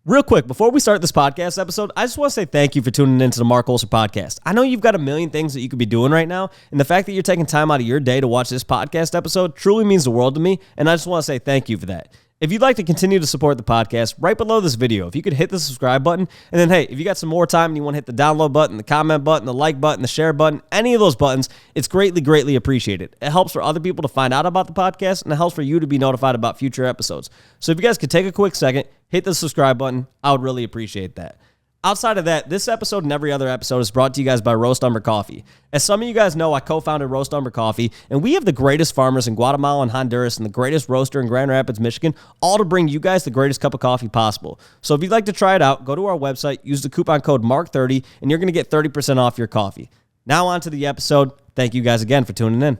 Real quick, before we start this podcast episode, I just want to say thank you for tuning into the Marc Colcer podcast. I know you've got a million things that you could be doing right now, and the fact that you're taking time out of your day to watch this podcast episode truly means the world to me, and I just want to say thank you for that. If you'd like to continue to support the podcast, right below this video, if you could hit the subscribe button, and then, hey, if you got some more time and you want to hit the download button, the comment button, the like button, the share button, any of those buttons, it's greatly, greatly appreciated. It helps for other people to find out about the podcast, and it helps for you to be notified about future episodes. So if you guys could take a quick second, hit the subscribe button, I would really appreciate that. Outside of that, this episode and every other episode is brought to you guys by Roast Umber Coffee. As some of you guys know, I co-founded Roast Umber Coffee, and we have the greatest farmers in Guatemala and Honduras and the greatest roaster in Grand Rapids, Michigan, all to bring you guys the greatest cup of coffee possible. So if you'd like to try it out, go to our website, use the coupon code MARC30, and you're going to get 30% off your coffee. Now on to the episode. Thank you guys again for tuning in.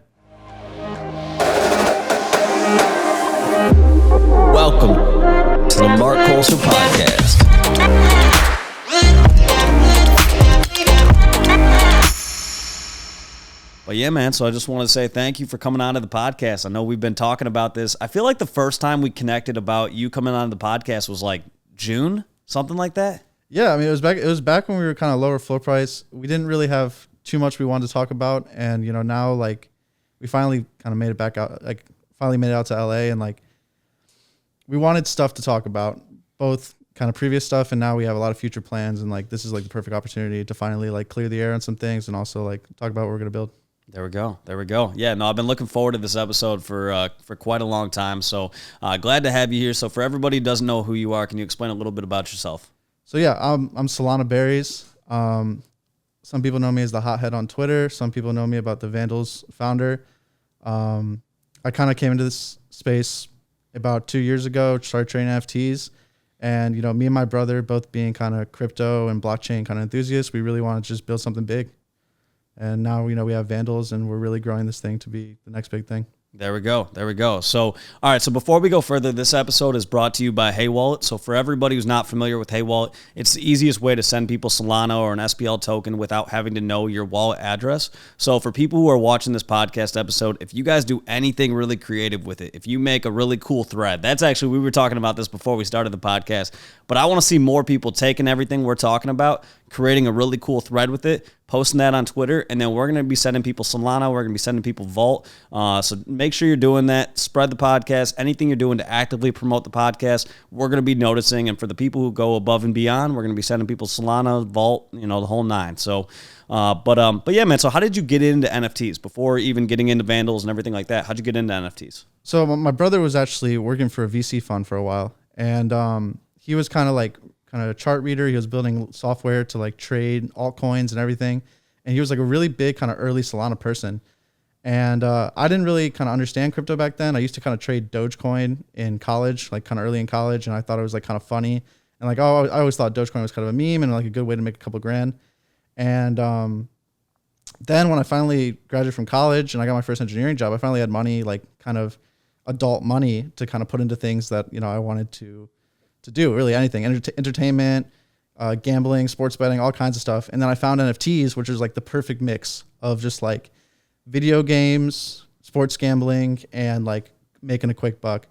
Welcome to the Marc Colcer Podcast. But yeah, man, so I just want to say thank you for coming on to the podcast. I know we've been talking about this. I feel like the first time we connected about you coming on the podcast was like June, something like that. Yeah, I mean, it was back when we were kind of lower floor price. We didn't really have too much we wanted to talk about, and now like we finally kind of made it back out, like finally made it out to LA, and like we wanted stuff to talk about, both kind of previous stuff, and now we have a lot of future plans, and like this is like the perfect opportunity to finally like clear the air on some things and also like talk about what we're gonna build. There we go. Yeah, no, I've been looking forward to this episode for quite a long time. So glad to have you here. So for everybody who doesn't know who you are, can you explain a little bit about yourself? So yeah, I'm SolanaBerries. Some people know me as the hothead on Twitter. Some people know me about the Vandals founder. I kind of came into this space about 2 years ago, started trading NFTs. And, me and my brother, both being kind of crypto and blockchain kind of enthusiasts, we really wanted to just build something big. And now, we have Vandals, and we're really growing this thing to be the next big thing. There we go. So, all right. So before we go further, this episode is brought to you by Hey Wallet. So for everybody who's not familiar with Hey Wallet, it's the easiest way to send people Solana or an SPL token without having to know your wallet address. So for people who are watching this podcast episode, if you guys do anything really creative with it, if you make a really cool thread, that's actually, we were talking about this before we started the podcast, but I want to see more people taking everything we're talking about, creating a really cool thread with it, posting that on Twitter, and then we're going to be sending people Solana, we're going to be sending people Vault. So make sure you're doing that. Spread the podcast. Anything you're doing to actively promote the podcast, we're going to be noticing. And for the people who go above and beyond, we're going to be sending people Solana, Vault, the whole nine. So, but yeah, man. So how did you get into NFTs before even getting into Vandals and everything like that? How'd you get into NFTs? So my brother was actually working for a VC fund for a while, and he was kind of a chart reader. He was building software to like trade altcoins and everything. And he was like a really big kind of early Solana person. And I didn't really kind of understand crypto back then. I used to kind of trade Dogecoin in college, like kind of early in college. And I thought it was like kind of funny. And like, I always thought Dogecoin was kind of a meme and like a good way to make a couple grand. And then when I finally graduated from college and I got my first engineering job, I finally had money, like kind of adult money to kind of put into things that, I wanted to do, really anything, entertainment, gambling, sports betting, all kinds of stuff. And then I found NFTs, which is like the perfect mix of just like video games, sports gambling, and like making a quick buck.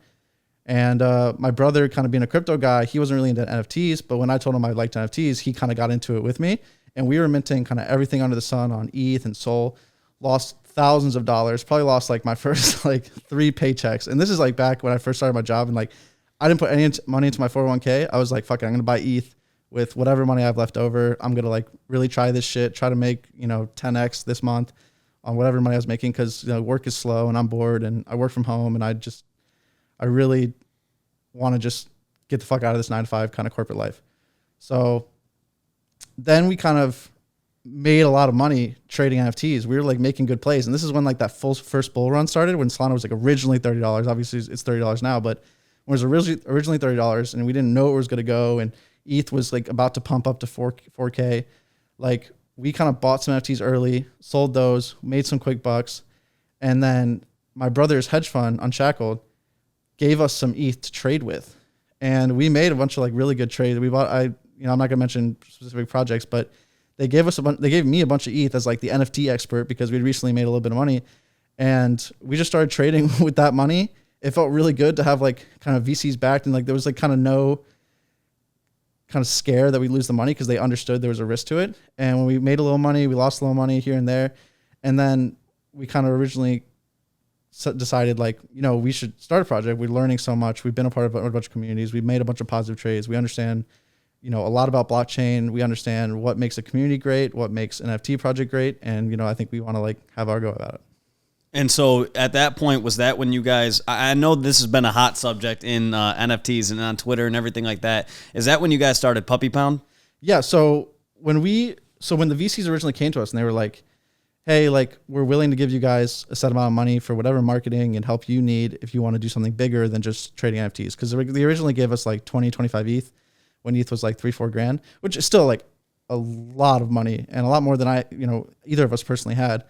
And my brother, kind of being a crypto guy, he wasn't really into NFTs, but when I told him I liked NFTs, he kind of got into it with me. And we were minting kind of everything under the sun on ETH and Sol. Lost thousands of dollars, probably lost like my first like 3 paychecks. And this is like back when I first started my job, and like I didn't put any money into my 401k. I was like, fuck it, I'm going to buy ETH with whatever money I have left over. I'm going to like really try this shit, try to make, 10x this month on whatever money I was making. Cause work is slow and I'm bored and I work from home, and I really want to just get the fuck out of this 9-to-5 kind of corporate life. So then we kind of made a lot of money trading NFTs. We were like making good plays. And this is when like that first bull run started, when Solana was like originally $30. Obviously it's $30 now, but it was originally $30 and we didn't know where it was going to go. And ETH was like about to pump up to 4K. Like we kind of bought some NFTs early, sold those, made some quick bucks. And then my brother's hedge fund, Unshackled, gave us some ETH to trade with. And we made a bunch of like really good trades. We bought, I'm not going to mention specific projects, but they gave me a bunch of ETH as like the NFT expert, because we'd recently made a little bit of money. And we just started trading with that money. It felt really good to have like kind of VCs backed, and like there was like kind of no kind of scared that we lose the money because they understood there was a risk to it. And when we made a little money, we lost a little money here and there. And then we kind of originally decided like, we should start a project. We're learning so much. We've been a part of a bunch of communities. We've made a bunch of positive trades. We understand, a lot about blockchain. We understand what makes a community great, what makes an NFT project great. And, I think we want to like have our go about it. And so at that point, was that when you guys, I know this has been a hot subject in NFTs and on Twitter and everything like that. Is that when you guys started Puppy Pound? Yeah. So when the VCs originally came to us and they were like, hey, like we're willing to give you guys a set amount of money for whatever marketing and help you need if you want to do something bigger than just trading NFTs. Because they originally gave us like 20, 25 ETH when ETH was like $3-4 grand, which is still like a lot of money and a lot more than either of us personally had.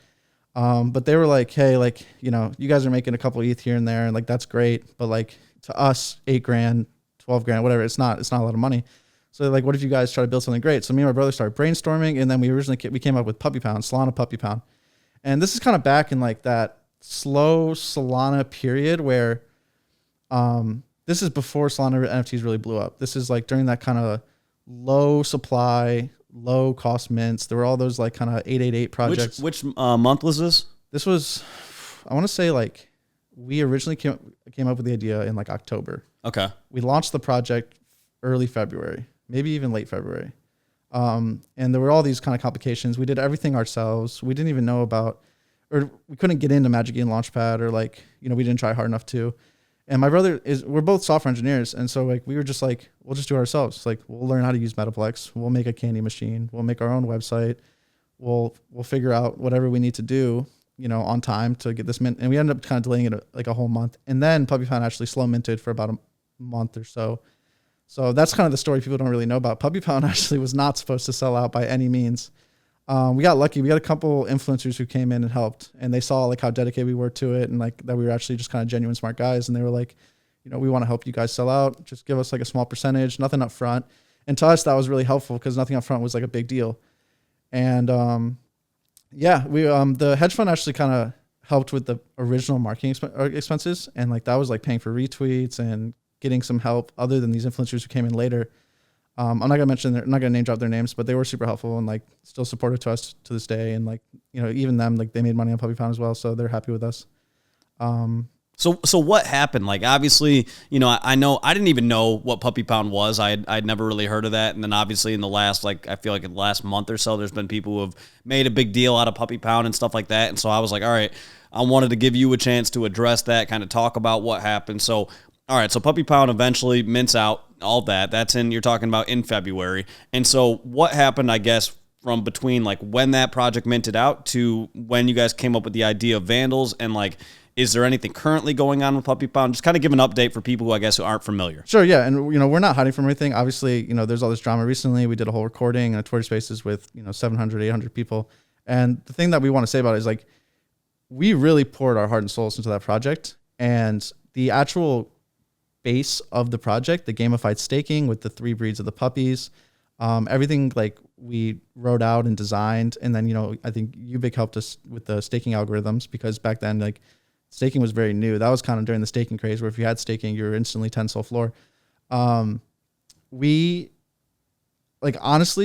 But they were like, hey, like, you guys are making a couple ETH here and there, and like, that's great. But like to us, 8 grand, 12 grand, whatever, it's not a lot of money. So they're like, what if you guys try to build something great? So me and my brother started brainstorming, and then we came up with Puppy Pound, Solana Puppy Pound. And this is kind of back in like that slow Solana period where, this is before Solana NFTs really blew up. This is like during that kind of low supply, low cost mints. There were all those like kind of 888 projects. Which month was this? This was, I want to say like we originally came up with the idea in like October. Okay. We launched the project early February, maybe even late February. And there were all these kind of complications. We did everything ourselves. We didn't even know about, or we couldn't get into Magic Eden Launchpad, or like, we didn't try hard enough to. And my brother we're both software engineers. And so like, we were just like, we'll just do it ourselves. Like we'll learn how to use Metaplex. We'll make a candy machine. We'll make our own website. We'll figure out whatever we need to do, on time to get this mint. And we ended up kind of delaying it like a whole month. And then Puppy Pound actually slow minted for about a month or so. So that's kind of the story people don't really know about. Puppy Pound actually was not supposed to sell out by any means. We got lucky. We got a couple influencers who came in and helped, and they saw like how dedicated we were to it, and like that we were actually just kind of genuine smart guys. And they were like, we want to help you guys sell out. Just give us like a small percentage, nothing up front. And to us, that was really helpful because nothing up front was like a big deal. And we the hedge fund actually kind of helped with the original marketing expenses, and like that was like paying for retweets and getting some help other than these influencers who came in later. I'm not gonna name drop their names, but they were super helpful and like still supportive to us to this day. And like, even them, like they made money on Puppy Pound as well. So they're happy with us. So what happened? Like, obviously, I know I didn't even know what Puppy Pound was. I'd never really heard of that. And then obviously in the last, like, I feel like in the last month or so, there's been people who have made a big deal out of Puppy Pound and stuff like that. And so I was like, all right, I wanted to give you a chance to address that, kind of talk about what happened. So, all right, so Puppy Pound eventually mints out, all that. You're talking about in February. And so what happened, I guess, from between like when that project minted out to when you guys came up with the idea of Vandals, and like, is there anything currently going on with Puppy Pound? Just kind of give an update for people who I guess who aren't familiar. Sure, yeah. And, we're not hiding from anything. Obviously, there's all this drama recently. We did a whole recording and a Twitter Spaces with, 700, 800 people. And the thing that we want to say about it is like, we really poured our heart and souls into that project. And the actual base of the project, the gamified staking with the 3 breeds of the puppies, everything like we wrote out and designed. And then, I think Ubik helped us with the staking algorithms, because back then, like, staking was very new. That was kind of during the staking craze, where if you had staking, you were instantly 10 sol floor. Honestly,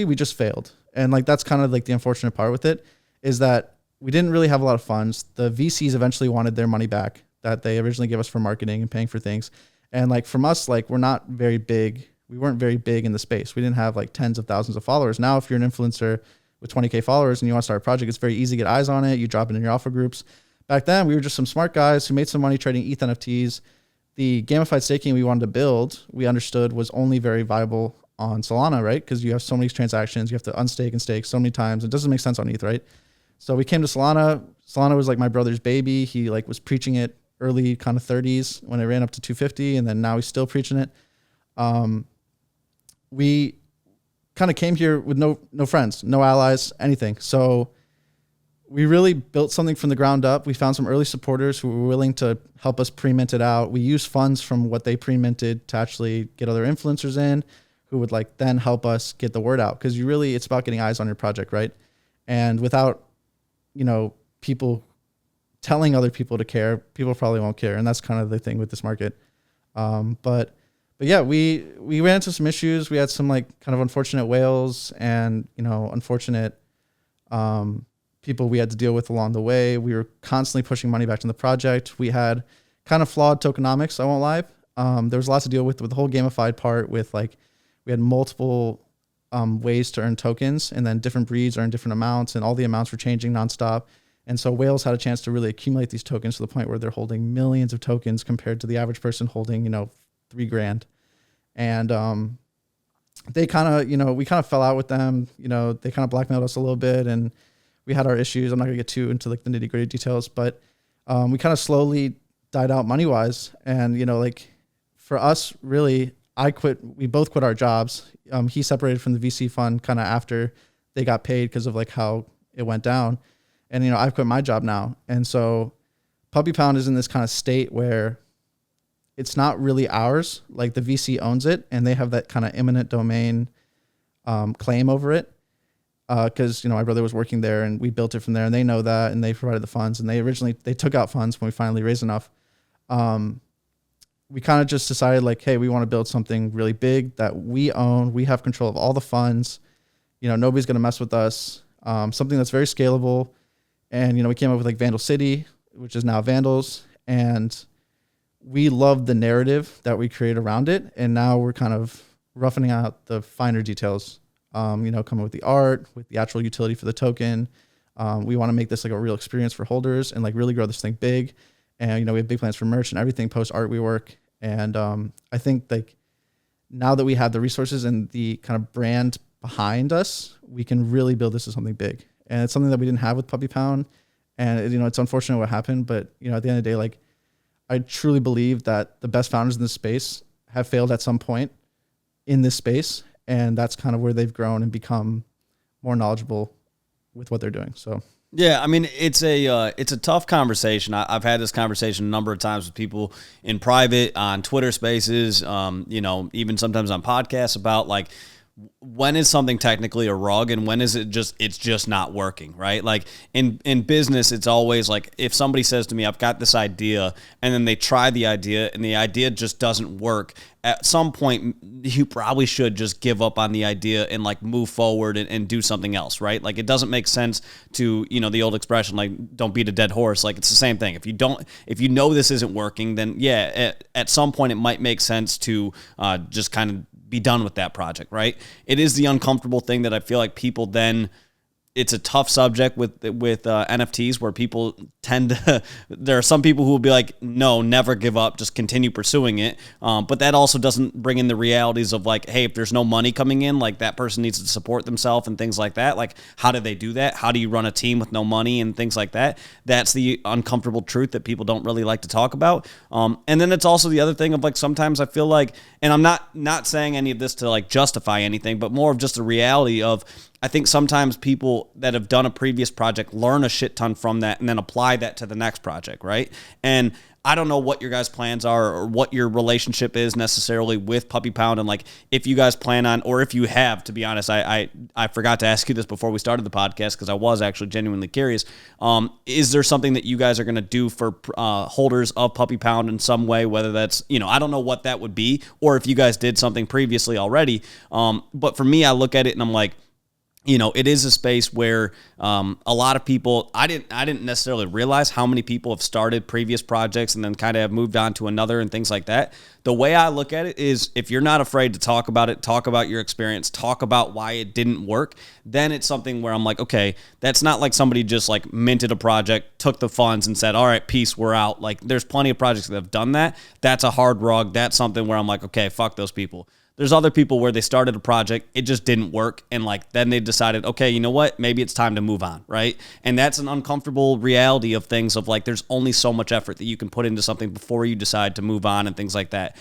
we just failed. And like, that's kind of like the unfortunate part with it, is that we didn't really have a lot of funds. The VCs eventually wanted their money back that they originally gave us for marketing and paying for things. And like from us, like we're not very big. We weren't very big in the space. We didn't have like tens of thousands of followers. Now, if you're an influencer with 20K followers and you want to start a project, it's very easy to get eyes on it. You drop it in your alpha groups. Back then, we were just some smart guys who made some money trading ETH NFTs. The gamified staking we wanted to build, we understood was only very viable on Solana, right? Because you have so many transactions, you have to unstake and stake so many times. It doesn't make sense on ETH, right? So we came to Solana. Solana was like my brother's baby. He like was preaching it early kind of 30s when it ran up to 250, and then now he's still preaching it. We kind of came here with no friends, no allies, anything. So we really built something from the ground up. We found some early supporters who were willing to help us pre-mint it out. We used funds from what they pre-minted to actually get other influencers in, who would like then help us get the word out. Because it's about getting eyes on your project, right? And without, people telling other people to care, people probably won't care. And that's kind of the thing with this market. But but yeah, we ran into some issues. We had some like kind of unfortunate whales and, you know, unfortunate people we had to deal with along the way. We were constantly pushing money back to the project. We had kind of flawed tokenomics, I won't lie. There was lots to deal with the whole gamified part with like, we had multiple ways to earn tokens, and then different breeds earn different amounts, and all the amounts were changing nonstop. And so whales had a chance to really accumulate these tokens to the point where they're holding millions of tokens compared to the average person holding, you know, $3,000. And they kind of, you know, we kind of fell out with them. You know, they kind of blackmailed us a little bit, and we had our issues. I'm not gonna get too into like the nitty gritty details, but we kind of slowly died out money wise. And, you know, like for us, really, I quit. We both quit our jobs. He separated from the VC fund kind of after they got paid because of like how it went down. And, you know, I've quit my job now. And so Puppy Pound is in this kind of state where it's not really ours. Like the VC owns it, and they have that kind of eminent domain claim over it. Because, you know, my brother was working there and we built it from there, and they know that, and they provided the funds, and they took out funds when we finally raised enough. We kind of just decided like, hey, we want to build something really big that we own. We have control of all the funds. You know, nobody's going to mess with us. Something that's very scalable. And, you know, we came up with like Vandal City, which is now Vandals. And we loved the narrative that we created around it. And now we're kind of roughing out the finer details, you know, coming with the art, with the actual utility for the token. We want to make this like a real experience for holders and like really grow this thing big. And, you know, we have big plans for merch and everything post art we work. And I think like now that we have the resources and the kind of brand behind us, we can really build this as something big. And it's something that we didn't have with Puppy Pound. And, you know, it's unfortunate what happened, but, you know, at the end of the day, like I truly believe that the best founders in this space have failed at some point in this space. And that's kind of where they've grown and become more knowledgeable with what they're doing. So. Yeah, I mean, it's a tough conversation. I've had this conversation a number of times with people in private, on Twitter Spaces, you know, even sometimes on podcasts about like, when is something technically a rug and when is it's just not working, right? Like in business, it's always like if somebody says to me, I've got this idea, and then they try the idea and the idea just doesn't work, at some point you probably should just give up on the idea and like move forward and do something else, right? Like it doesn't make sense to, you know, the old expression, like don't beat a dead horse. Like it's the same thing. If you know this isn't working, then yeah, at some point it might make sense to just kind of be done with that project, right? It is the uncomfortable thing that I feel like people then, it's a tough subject with NFTs where people tend to, there are some people who will be like, no, never give up, just continue pursuing it. But that also doesn't bring in the realities of like, hey, if there's no money coming in, like that person needs to support themselves and things like that. Like, how do they do that? How do you run a team with no money and things like that? That's the uncomfortable truth that people don't really like to talk about. And then it's also the other thing of like, sometimes I feel like, and I'm not saying any of this to like justify anything, but more of just a reality of, I think sometimes people that have done a previous project learn a shit ton from that and then apply that to the next project, right? And I don't know what your guys' plans are or what your relationship is necessarily with Puppy Pound, and like if you guys plan on, or if you have, to be honest, I forgot to ask you this before we started the podcast because I was actually genuinely curious. Is there something that you guys are going to do for holders of Puppy Pound in some way, whether that's, you know, I don't know what that would be, or if you guys did something previously already. But for me, I look at it and I'm like, you know, it is a space where a lot of people, I didn't necessarily realize how many people have started previous projects and then kind of have moved on to another and things like that. The way I look at it is if you're not afraid to talk about it, talk about your experience, talk about why it didn't work, then it's something where I'm like, okay, that's not like somebody just like minted a project, took the funds and said, all right, peace, we're out. Like there's plenty of projects that have done that. That's a hard rug. That's something where I'm like, okay, fuck those people. There's other people where they started a project, it just didn't work, and like then they decided, okay, you know what, maybe it's time to move on, right? And that's an uncomfortable reality of things of like there's only so much effort that you can put into something before you decide to move on and things like that.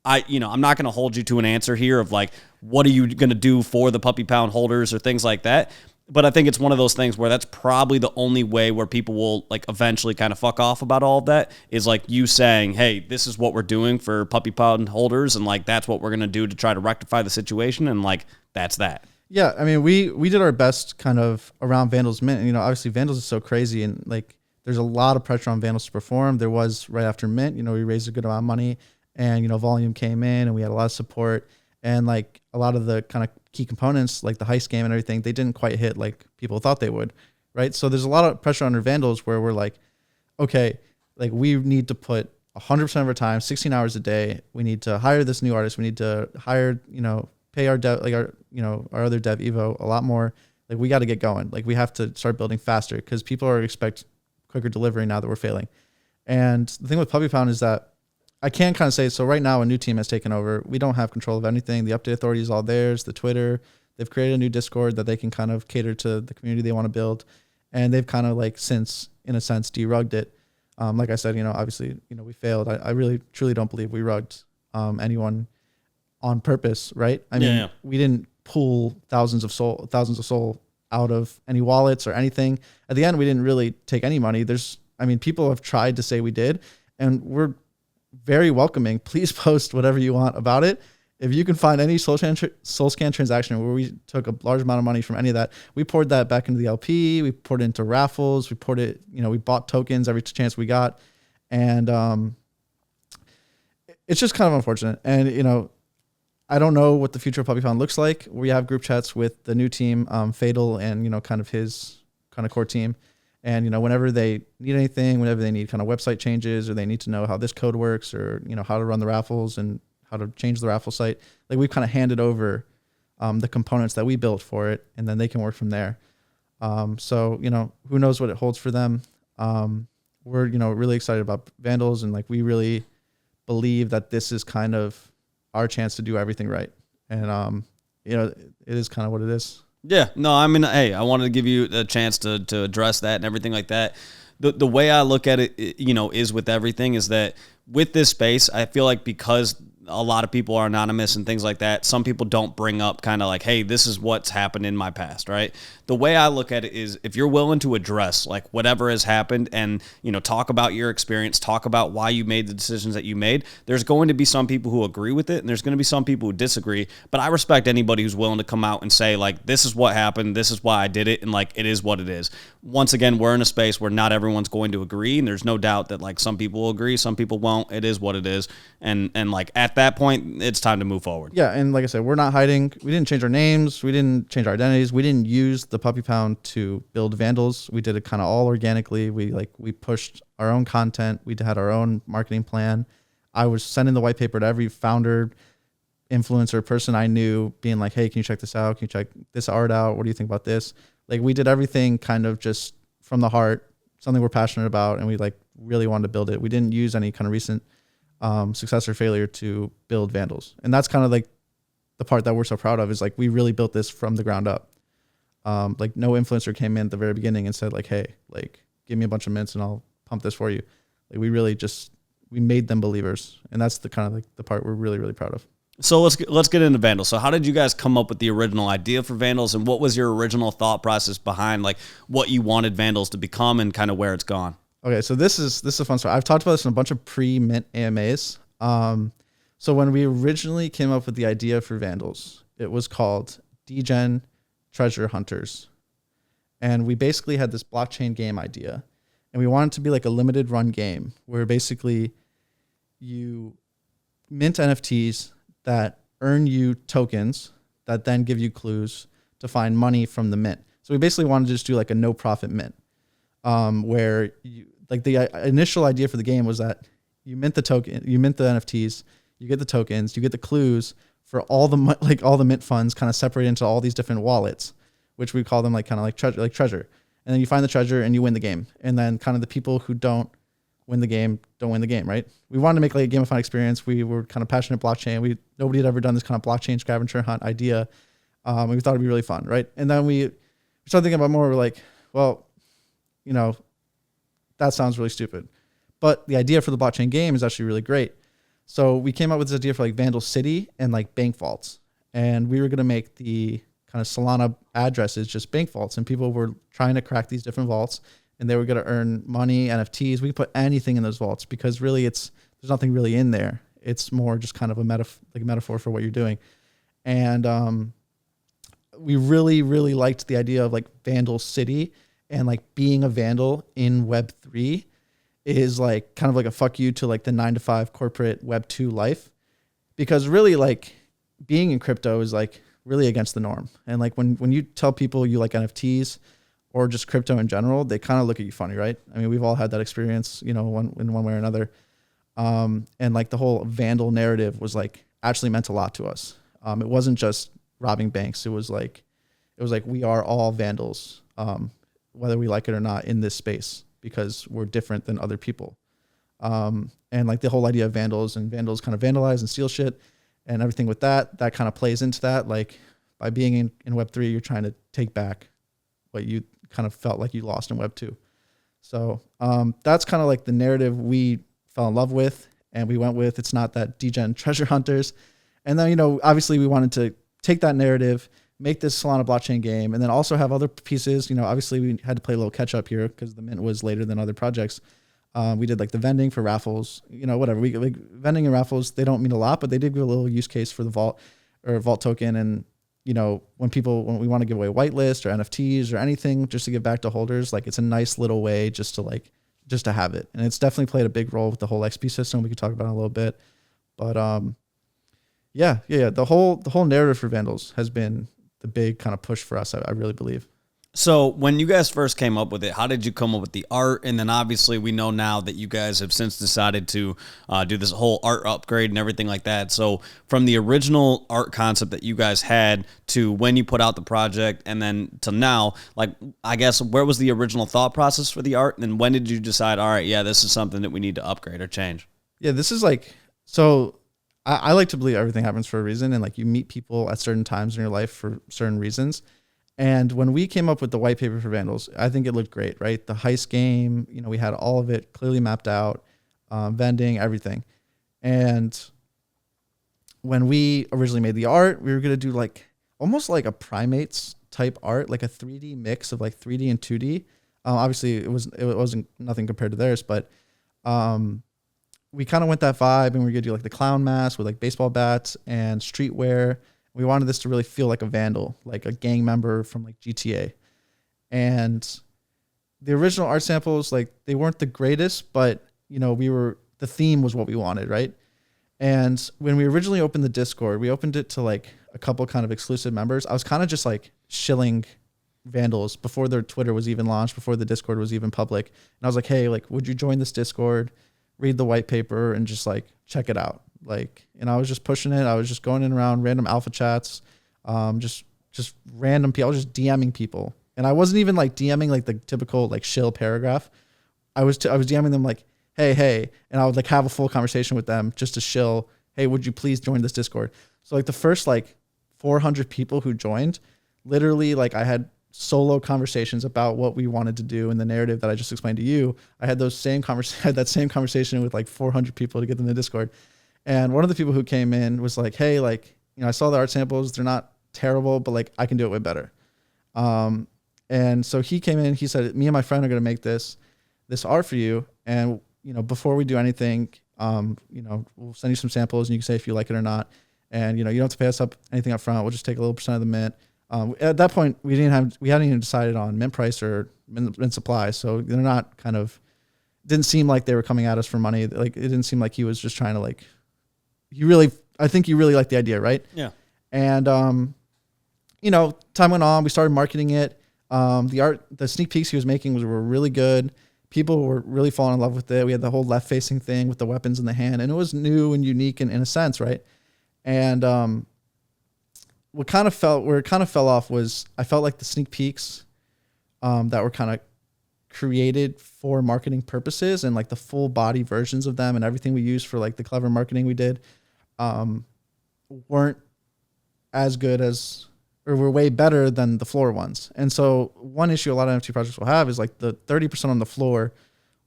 I'm not going to hold you to an answer here of like, what are you going to do for the Puppy Pound holders or things like that. But I think it's one of those things where that's probably the only way where people will like eventually kind of fuck off about all of that is like you saying, hey, this is what we're doing for Puppy Pound holders. And like, that's what we're going to do to try to rectify the situation. And like, that's that. Yeah. I mean, we did our best kind of around Vandals Mint. And, you know, obviously Vandals is so crazy and like there's a lot of pressure on Vandals to perform. There was right after Mint, you know, we raised a good amount of money and, volume came in and we had a lot of support, and like a lot of the kind of key components, like the heist game and everything, they didn't quite hit like people thought they would. Right. So there's a lot of pressure under Vandals where we're like, okay, like we need to put 100% of our time, 16 hours a day. We need to hire this new artist. We need to hire, pay our dev, like our other dev Evo a lot more. Like we got to get going. Like we have to start building faster because people are expect quicker delivery now that we're failing. And the thing with Puppy Pound is that I can kind of say, so right now a new team has taken over. We don't have control of anything. The update authority is all theirs, the Twitter. They've created a new Discord that they can kind of cater to the community they want to build. And they've kind of like since, in a sense, derugged it. Like I said, obviously, we failed. I really, truly don't believe we rugged anyone on purpose, right? I mean, we didn't pull thousands of soul out of any wallets or anything. At the end, we didn't really take any money. People have tried to say we did, and we're very welcoming. Please post whatever you want about it. If you can find any SoulScan transaction where we took a large amount of money from any of that, we poured that back into the LP. We poured it into raffles. We poured it, we bought tokens every chance we got. And it's just kind of unfortunate. And, I don't know what the future of Puppy Pound looks like. We have group chats with the new team, Fatal, and, kind of his kind of core team. And, whenever they need anything, whenever they need kind of website changes or they need to know how this code works or, how to run the raffles and how to change the raffle site, like we've kind of handed over the components that we built for it, and then they can work from there. So, who knows what it holds for them. We're, really excited about Vandals, and like we really believe that this is kind of our chance to do everything right. And, it is kind of what it is. Yeah, no, I mean, hey, I wanted to give you a chance to address that and everything like that. The way I look at it, is with everything is that with this space, I feel like because a lot of people are anonymous and things like that, some people don't bring up kind of like, hey, this is what's happened in my past, right? The way I look at it is if you're willing to address like whatever has happened and, talk about your experience, talk about why you made the decisions that you made, there's going to be some people who agree with it and there's going to be some people who disagree. But I respect anybody who's willing to come out and say like, this is what happened, this is why I did it, and like, it is what it is. Once again, we're in a space where not everyone's going to agree, and there's no doubt that like some people will agree, some people won't. It is what it is. And like at that point, it's time to move forward. Yeah, and like I said, we're not hiding. We didn't change our names. We didn't change our identities. We didn't use the Puppy Pound to build Vandals. We did it kind of all organically. We pushed our own content. We had our own marketing plan. I was sending the white paper to every founder, influencer, person I knew, being like, hey, can you check this out? Can you check this art out? What do you think about this? Like we did everything kind of just from the heart, something we're passionate about, and we like really wanted to build it. We didn't use any kind of recent success or failure to build Vandals. And that's kind of like the part that we're so proud of, is like we really built this from the ground up. Like no influencer came in at the very beginning and said like, hey, like give me a bunch of mints and I'll pump this for you. Like we really we made them believers. And that's the kind of like the part we're really, really proud of. So let's get into Vandals. So how did you guys come up with the original idea for Vandals, and what was your original thought process behind like what you wanted Vandals to become and kind of where it's gone? Okay, so this is a fun story. I've talked about this in a bunch of pre-mint AMAs. So when we originally came up with the idea for Vandals, it was called Degen Treasure Hunters. And we basically had this blockchain game idea. And we wanted it to be like a limited run game where basically you mint NFTs that earn you tokens that then give you clues to find money from the mint. So we basically wanted to just do like a no profit mint. Where you, like the initial idea for the game was that you mint the token, you mint the NFTs, you get the tokens, you get the clues for all the mint funds kind of separated into all these different wallets, which we call them like kind of like treasure. And then you find the treasure and you win the game. And then kind of the people who don't win the game don't win the game, right? We wanted to make like a gamified experience. We were kind of passionate blockchain. Nobody had ever done this kind of blockchain scavenger hunt idea. And we thought it'd be really fun, right? And then we started thinking about more. We're like, well, that sounds really stupid. But the idea for the blockchain game is actually really great. So we came up with this idea for like Vandal City and like bank vaults. And we were going to make the kind of Solana addresses just bank vaults. And people were trying to crack these different vaults and they were going to earn money, NFTs. We could put anything in those vaults because really there's nothing really in there. It's more just kind of a metaphor for what you're doing. And we really, really liked the idea of like Vandal City and like being a Vandal in Web3 is like kind of like a fuck you to like the 9 to 5 corporate Web 2 life, because really like being in crypto is like really against the norm. And like when you tell people you like NFTs or just crypto in general, they kind of look at you funny, right? I mean, we've all had that experience, you know, in one way or another. And like the whole Vandal narrative was like actually meant a lot to us. It wasn't just robbing banks. It was like we are all Vandals, whether we like it or not, in this space, because we're different than other people. And like the whole idea of Vandals kind of vandalize and steal shit and everything with that kind of plays into that. Like by being in Web3, you're trying to take back what you kind of felt like you lost in Web2. So that's kind of like the narrative we fell in love with and we went with. It's not that degen treasure hunters. And then, you know, obviously we wanted to take that narrative, make this Solana blockchain game, and then also have other pieces. You know, obviously we had to play a little catch up here because the mint was later than other projects. We did like the vending for raffles, you know, whatever. We like vending and raffles, they don't mean a lot, but they did give a little use case for the vault token. And, you know, when we want to give away whitelist or NFTs or anything just to give back to holders, like it's a nice little way just to have it. And it's definitely played a big role with the whole XP system. We could talk about it in a little bit, but yeah. The whole narrative for Vandals has been the big kind of push for us. I really believe. So when you guys first came up with it, how did you come up with the art? And then obviously we know now that you guys have since decided to do this whole art upgrade and everything like that. So from the original art concept that you guys had to when you put out the project and then to now, like, I guess, where was the original thought process for the art? And then when did you decide, all right, yeah, this is something that we need to upgrade or change? Yeah, this is like, so I like to believe everything happens for a reason. And like you meet people at certain times in your life for certain reasons. And when we came up with the white paper for Vandals, I think it looked great, right? The heist game, you know, we had all of it clearly mapped out, vending, everything. And when we originally made the art, we were going to do like almost like a primates type art, like a 3D mix of like 3D and 2D. Obviously it wasn't nothing compared to theirs, but we kind of went that vibe, and we were going to do like the clown mask with like baseball bats and streetwear. We wanted this to really feel like a Vandal, like a gang member from like GTA. And the original art samples, like they weren't the greatest, but you know, the theme was what we wanted, right? And when we originally opened the Discord, we opened it to like a couple kind of exclusive members. I was kind of just like shilling Vandals before their Twitter was even launched, before the Discord was even public. And I was like, hey, like, would you join this Discord, read the white paper, and just like check it out? Like, and I was just pushing it. I was just going in around random alpha chats, just random people. I was just DMing people, and I wasn't even like DMing like the typical like shill paragraph. I was DMing them like, hey, and I would like have a full conversation with them just to shill. Hey, would you please join this Discord? So like the first like 400 people who joined, literally like I had solo conversations about what we wanted to do in the narrative that I just explained to you. I had that same conversation with like 400 people to get them in the Discord. And one of the people who came in was like, hey, like, you know, I saw the art samples. They're not terrible, but like I can do it way better. And so he came in, he said, me and my friend are going to make this art for you. And, you know, before we do anything, you know, we'll send you some samples and you can say if you like it or not. And, you know, you don't have to pay us up anything up front. We'll just take a little % of the mint. At that point, we hadn't even decided on mint price or mint supply. So they're not didn't seem like they were coming at us for money. Like it didn't seem like he was just trying to like, I think you really like the idea, right? Yeah. And, you know, time went on, we started marketing it. The sneak peeks he was making were really good. People were really falling in love with it. We had the whole left facing thing with the weapons in the hand, and it was new and unique in a sense, right? And, where it kind of fell off was I felt like the sneak peeks, that were kind of created for marketing purposes and like the full body versions of them and everything we used for like the clever marketing we did, weren't as good as, or were way better than the floor ones. And so one issue a lot of NFT projects will have is like the 30% on the floor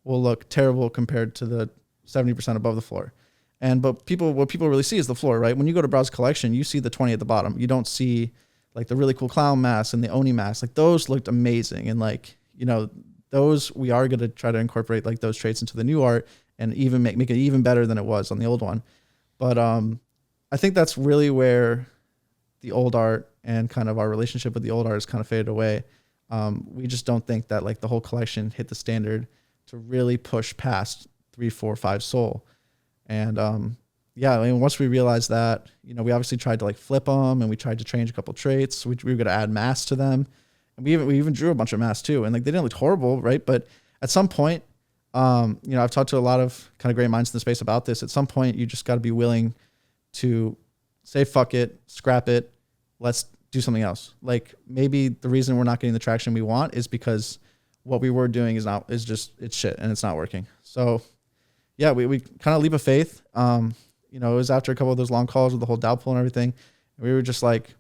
will look terrible compared to the 70% above the floor. But what people really see is the floor, right? When you go to browse collection, you see the 20 at the bottom. You don't see like the really cool clown mask and the Oni mask. Like those looked amazing. And like, you know, those, we are going to try to incorporate like those traits into the new art and even make it even better than it was on the old one. But I think that's really where the old art and kind of our relationship with the old art has kind of faded away. We just don't think that like the whole collection hit the standard to really push past 3, 4, 5 Sol. And yeah, I mean, once we realized that, you know, we obviously tried to like flip them, and we tried to change a couple traits. We were going to add masks to them, and we even drew a bunch of masks too. And like, they didn't look horrible, right? But at some point, you know, I've talked to a lot of kind of great minds in the space about this. At some point, you just got to be willing to say, fuck it, scrap it. Let's do something else. Like, maybe the reason we're not getting the traction we want is because what we were doing it's shit, and it's not working. So yeah, we kind of leap of faith. You know, it was after a couple of those long calls with the whole DAO pool and everything. And we were just like,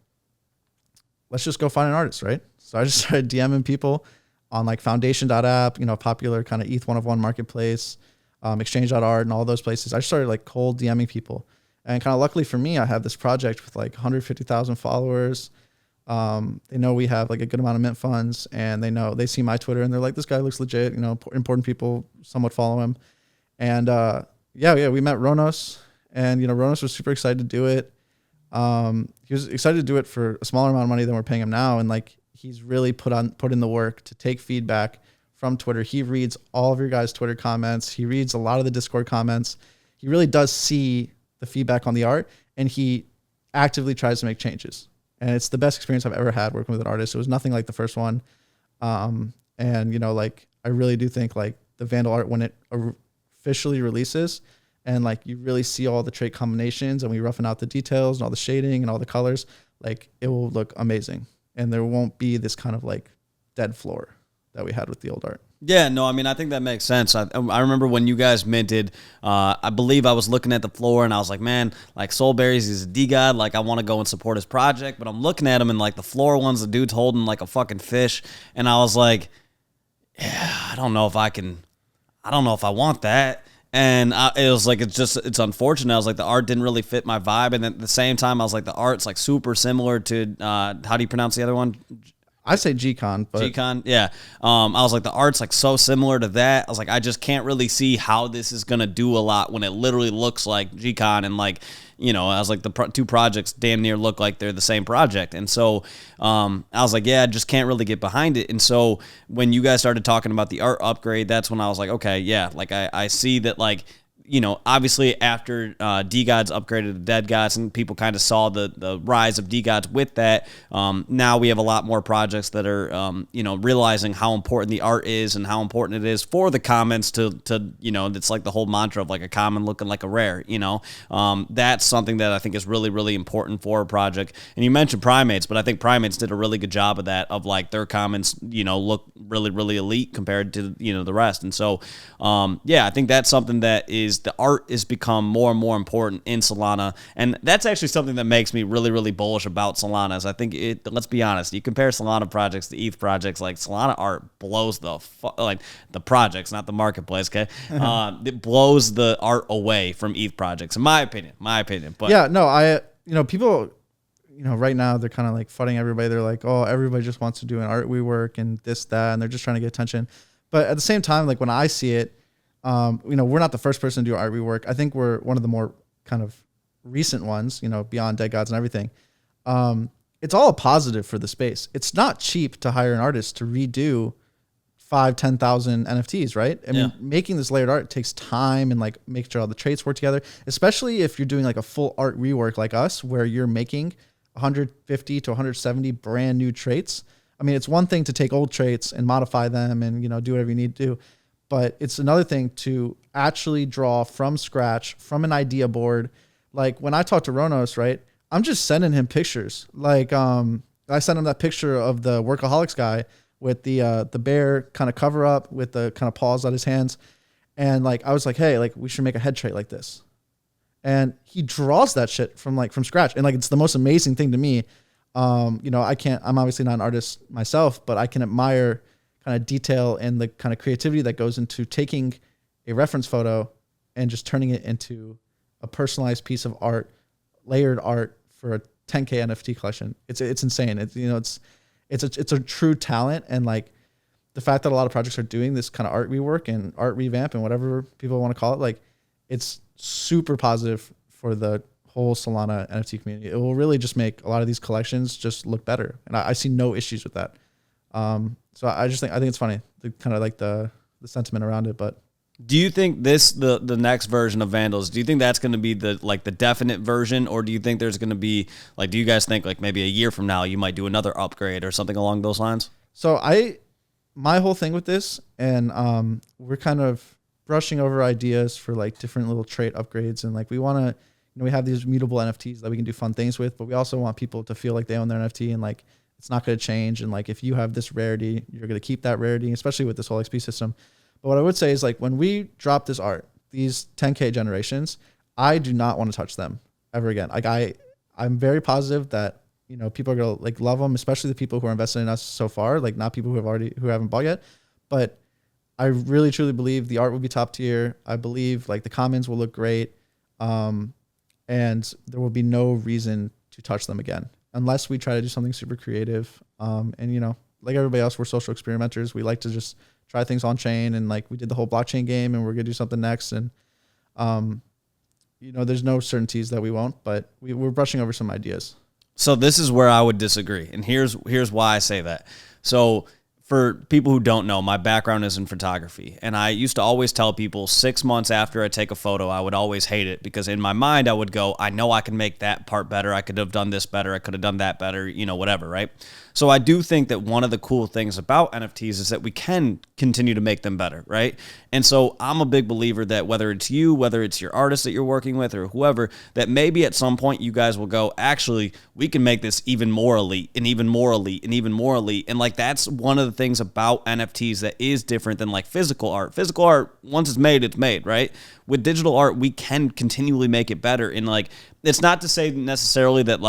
let's just go find an artist, right? So I just started DMing people on like foundation.app, you know, popular kind of ETH 1 marketplace, exchange.art and all those places. I just started like cold DMing people. And kind of luckily for me, I have this project with like 150,000 followers. They know we have like a good amount of mint funds, and they see my Twitter and they're like, this guy looks legit, you know, important people somewhat follow him. And yeah, we met Ronos, and, you know, Ronos was super excited to do it. He was excited to do it for a smaller amount of money than we're paying him now. And like, he's really put in the work to take feedback from Twitter. He reads all of your guys' Twitter comments. He reads a lot of the Discord comments. He really does see the feedback on the art, and he actively tries to make changes. And it's the best experience I've ever had working with an artist. It was nothing like the first one. And, you know, like, I really do think like the Vandal art, when it officially releases, and like you really see all the trait combinations, and we roughen out the details and all the shading and all the colors, like, it will look amazing. And there won't be this kind of like dead floor that we had with the old art. Yeah, no, I mean, I think that makes sense. I remember when you guys minted, I believe I was looking at the floor and I was like, man, like SolanaBerries is a D-God. Like, I want to go and support his project, but I'm looking at him and like the floor ones, the dude's holding like a fucking fish. And I was like, yeah, I don't know if I want that. And it was like, it's unfortunate. I was like, the art didn't really fit my vibe. And then at the same time, I was like, the art's like super similar to, how do you pronounce the other one? I say G-Con, but G-Con, yeah. I was like, the art's like so similar to that. I was like, I just can't really see how this is gonna do a lot when it literally looks like G-Con, and like, you know, I was like, the two projects damn near look like they're the same project. And so I was like, yeah, I just can't really get behind it. And so when you guys started talking about the art upgrade, that's when I was like, okay, yeah, like I see that, like, you know, obviously after D-Gods upgraded to Dead Gods, and people kind of saw the rise of D-Gods with that, now we have a lot more projects that are, you know, realizing how important the art is and how important it is for the commons to you know, it's like the whole mantra of like a common looking like a rare, you know. That's something that I think is really, really important for a project. And you mentioned Primates, but I think Primates did a really good job of that, of like their commons, you know, look really, really elite compared to, you know, the rest. And so, yeah, I think that's something that is, the art has become more and more important in Solana, and that's actually something that makes me really, really bullish about Solana. Is I think let's be honest, you compare Solana projects to ETH projects, like Solana art blows like the projects, not the marketplace. Okay, it blows the art away from ETH projects, in my opinion. But yeah, no, you know, people, you know, right now they're kind of like flooding everybody. They're like, oh, everybody just wants to do an art rework and this, that, and they're just trying to get attention. But at the same time, like when I see it, you know, we're not the first person to do art rework. I think we're one of the more kind of recent ones, you know, beyond Dead Gods and everything. It's all a positive for the space. It's not cheap to hire an artist to redo 5,000-10,000 NFTs, right? I mean, making this layered art takes time, and like make sure all the traits work together, especially if you're doing like a full art rework like us, where you're making 150 to 170 brand new traits. I mean, it's one thing to take old traits and modify them and, you know, do whatever you need to do. But it's another thing to actually draw from scratch, from an idea board. Like when I talk to Ronos, right, I'm just sending him pictures. Like I sent him that picture of the Workaholics guy with the bear kind of cover up with the kind of paws on his hands. And like, I was like, hey, like we should make a head trait like this. And he draws that shit from scratch. And like, it's the most amazing thing to me. You know, I'm obviously not an artist myself, but I can admire kind of detail and the kind of creativity that goes into taking a reference photo and just turning it into a personalized piece of art, layered art for a 10K NFT collection. It's insane. It's, you know, it's a true talent. And like the fact that a lot of projects are doing this kind of art rework and art revamp and whatever people want to call it, like it's super positive for the whole Solana NFT community. It will really just make a lot of these collections just look better. And I see no issues with that. So I think it's funny, the kind of like the the sentiment around it. But do you think the next version of Vandals, do you think that's going to be the definite version, or do you think there's going to be do you guys think maybe a year from now you might do another upgrade or something along those lines? So my whole thing with this, and we're kind of brushing over ideas for different little trait upgrades, and we want to, we have these mutable NFTs that we can do fun things with, but we also want people to feel like they own their NFT and it's not going to change, and if you have this rarity, you're going to keep that rarity, especially with this whole XP system. But what I would say is when we drop this art, these 10K generations, I do not want to touch them ever again. I'm very positive that, people are going to love them, especially the people who are invested in us so far, not people who haven't bought yet. But I really truly believe the art will be top tier. I believe the comments will look great. And there will be no reason to touch them again unless we try to do something super creative. And like everybody else, we're social experimenters. We like to just try things on chain, and we did the whole blockchain game, and we're gonna do something next. And there's no certainties that we won't, but we're brushing over some ideas. So this is where I would disagree, and here's why I say that. So for people who don't know, my background is in photography, and I used to always tell people 6 months after I take a photo, I would always hate it, because in my mind I would go, I know I can make that part better, I could have done this better, I could have done that better, whatever, right? So I do think that one of the cool things about NFTs is that we can continue to make them better, right? And so I'm a big believer that whether it's you, whether it's your artist that you're working with or whoever, that maybe at some point you guys will go, actually, we can make this even more elite and even more elite and even more elite. And that's one of the things about NFTs that is different than physical art. Physical art, once it's made, right? With digital art, we can continually make it better. And it's not to say necessarily that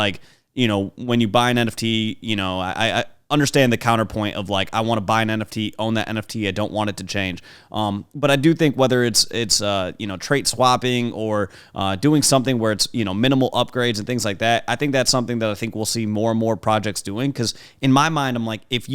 when you buy an NFT, I understand the counterpoint of I want to buy an NFT, own that NFT. I don't want it to change. But I do think whether it's trait swapping or doing something where it's minimal upgrades and things like that, I think that's something that I think we'll see more and more projects doing. Because in my mind, I'm if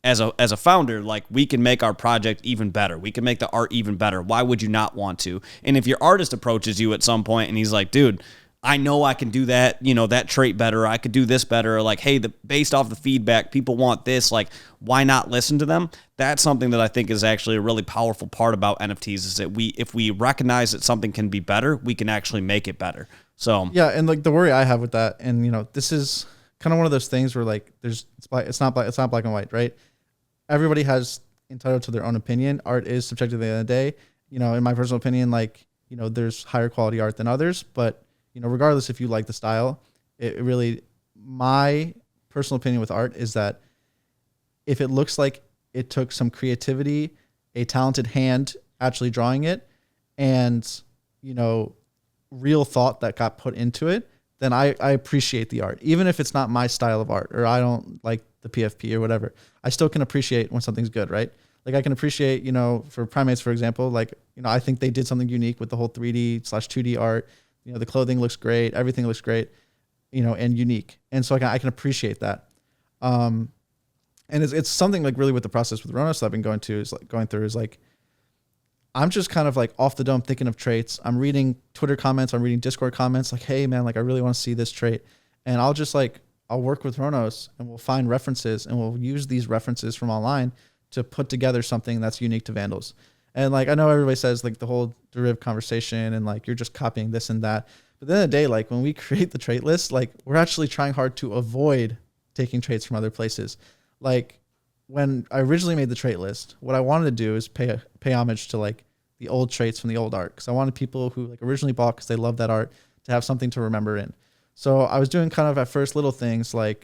as a founder, we can make our project even better. We can make the art even better. Why would you not want to? And if your artist approaches you at some point and he's dude, I know I can do that, that trait better. I could do this better. Hey, based off the feedback, people want this. Why not listen to them? That's something that I think is actually a really powerful part about NFTs, is that if we recognize that something can be better, we can actually make it better. So yeah, and the worry I have with that, and this is kind of one of those things where it's not black and white, right? Everybody has entitled to their own opinion. Art is subjective at the end of the day. In my personal opinion, there's higher quality art than others, but regardless if you like the style, my personal opinion with art is that if it looks like it took some creativity, a talented hand actually drawing it, and, real thought that got put into it, then I appreciate the art. Even if it's not my style of art, or I don't like the PFP or whatever, I still can appreciate when something's good, right? I can appreciate, for Primates, for example, I think they did something unique with the whole 3D/2D art. The clothing looks great. Everything looks great, and unique. And so I can appreciate that. And it's something really with the process with Ronos that I've been going through is I'm just kind of off the dome thinking of traits. I'm reading Twitter comments. I'm reading Discord comments. Hey man, I really want to see this trait. And I'll just I'll work with Ronos, and we'll find references, and we'll use these references from online to put together something that's unique to Vandals. And I know everybody says the whole derivative conversation and you're just copying this and that. But at the end of the day, when we create the trait list, we're actually trying hard to avoid taking traits from other places. When I originally made the trait list, what I wanted to do is pay homage to the old traits from the old art. Because I wanted people who originally bought because they love that art to have something to remember in. So I was doing kind of at first little things the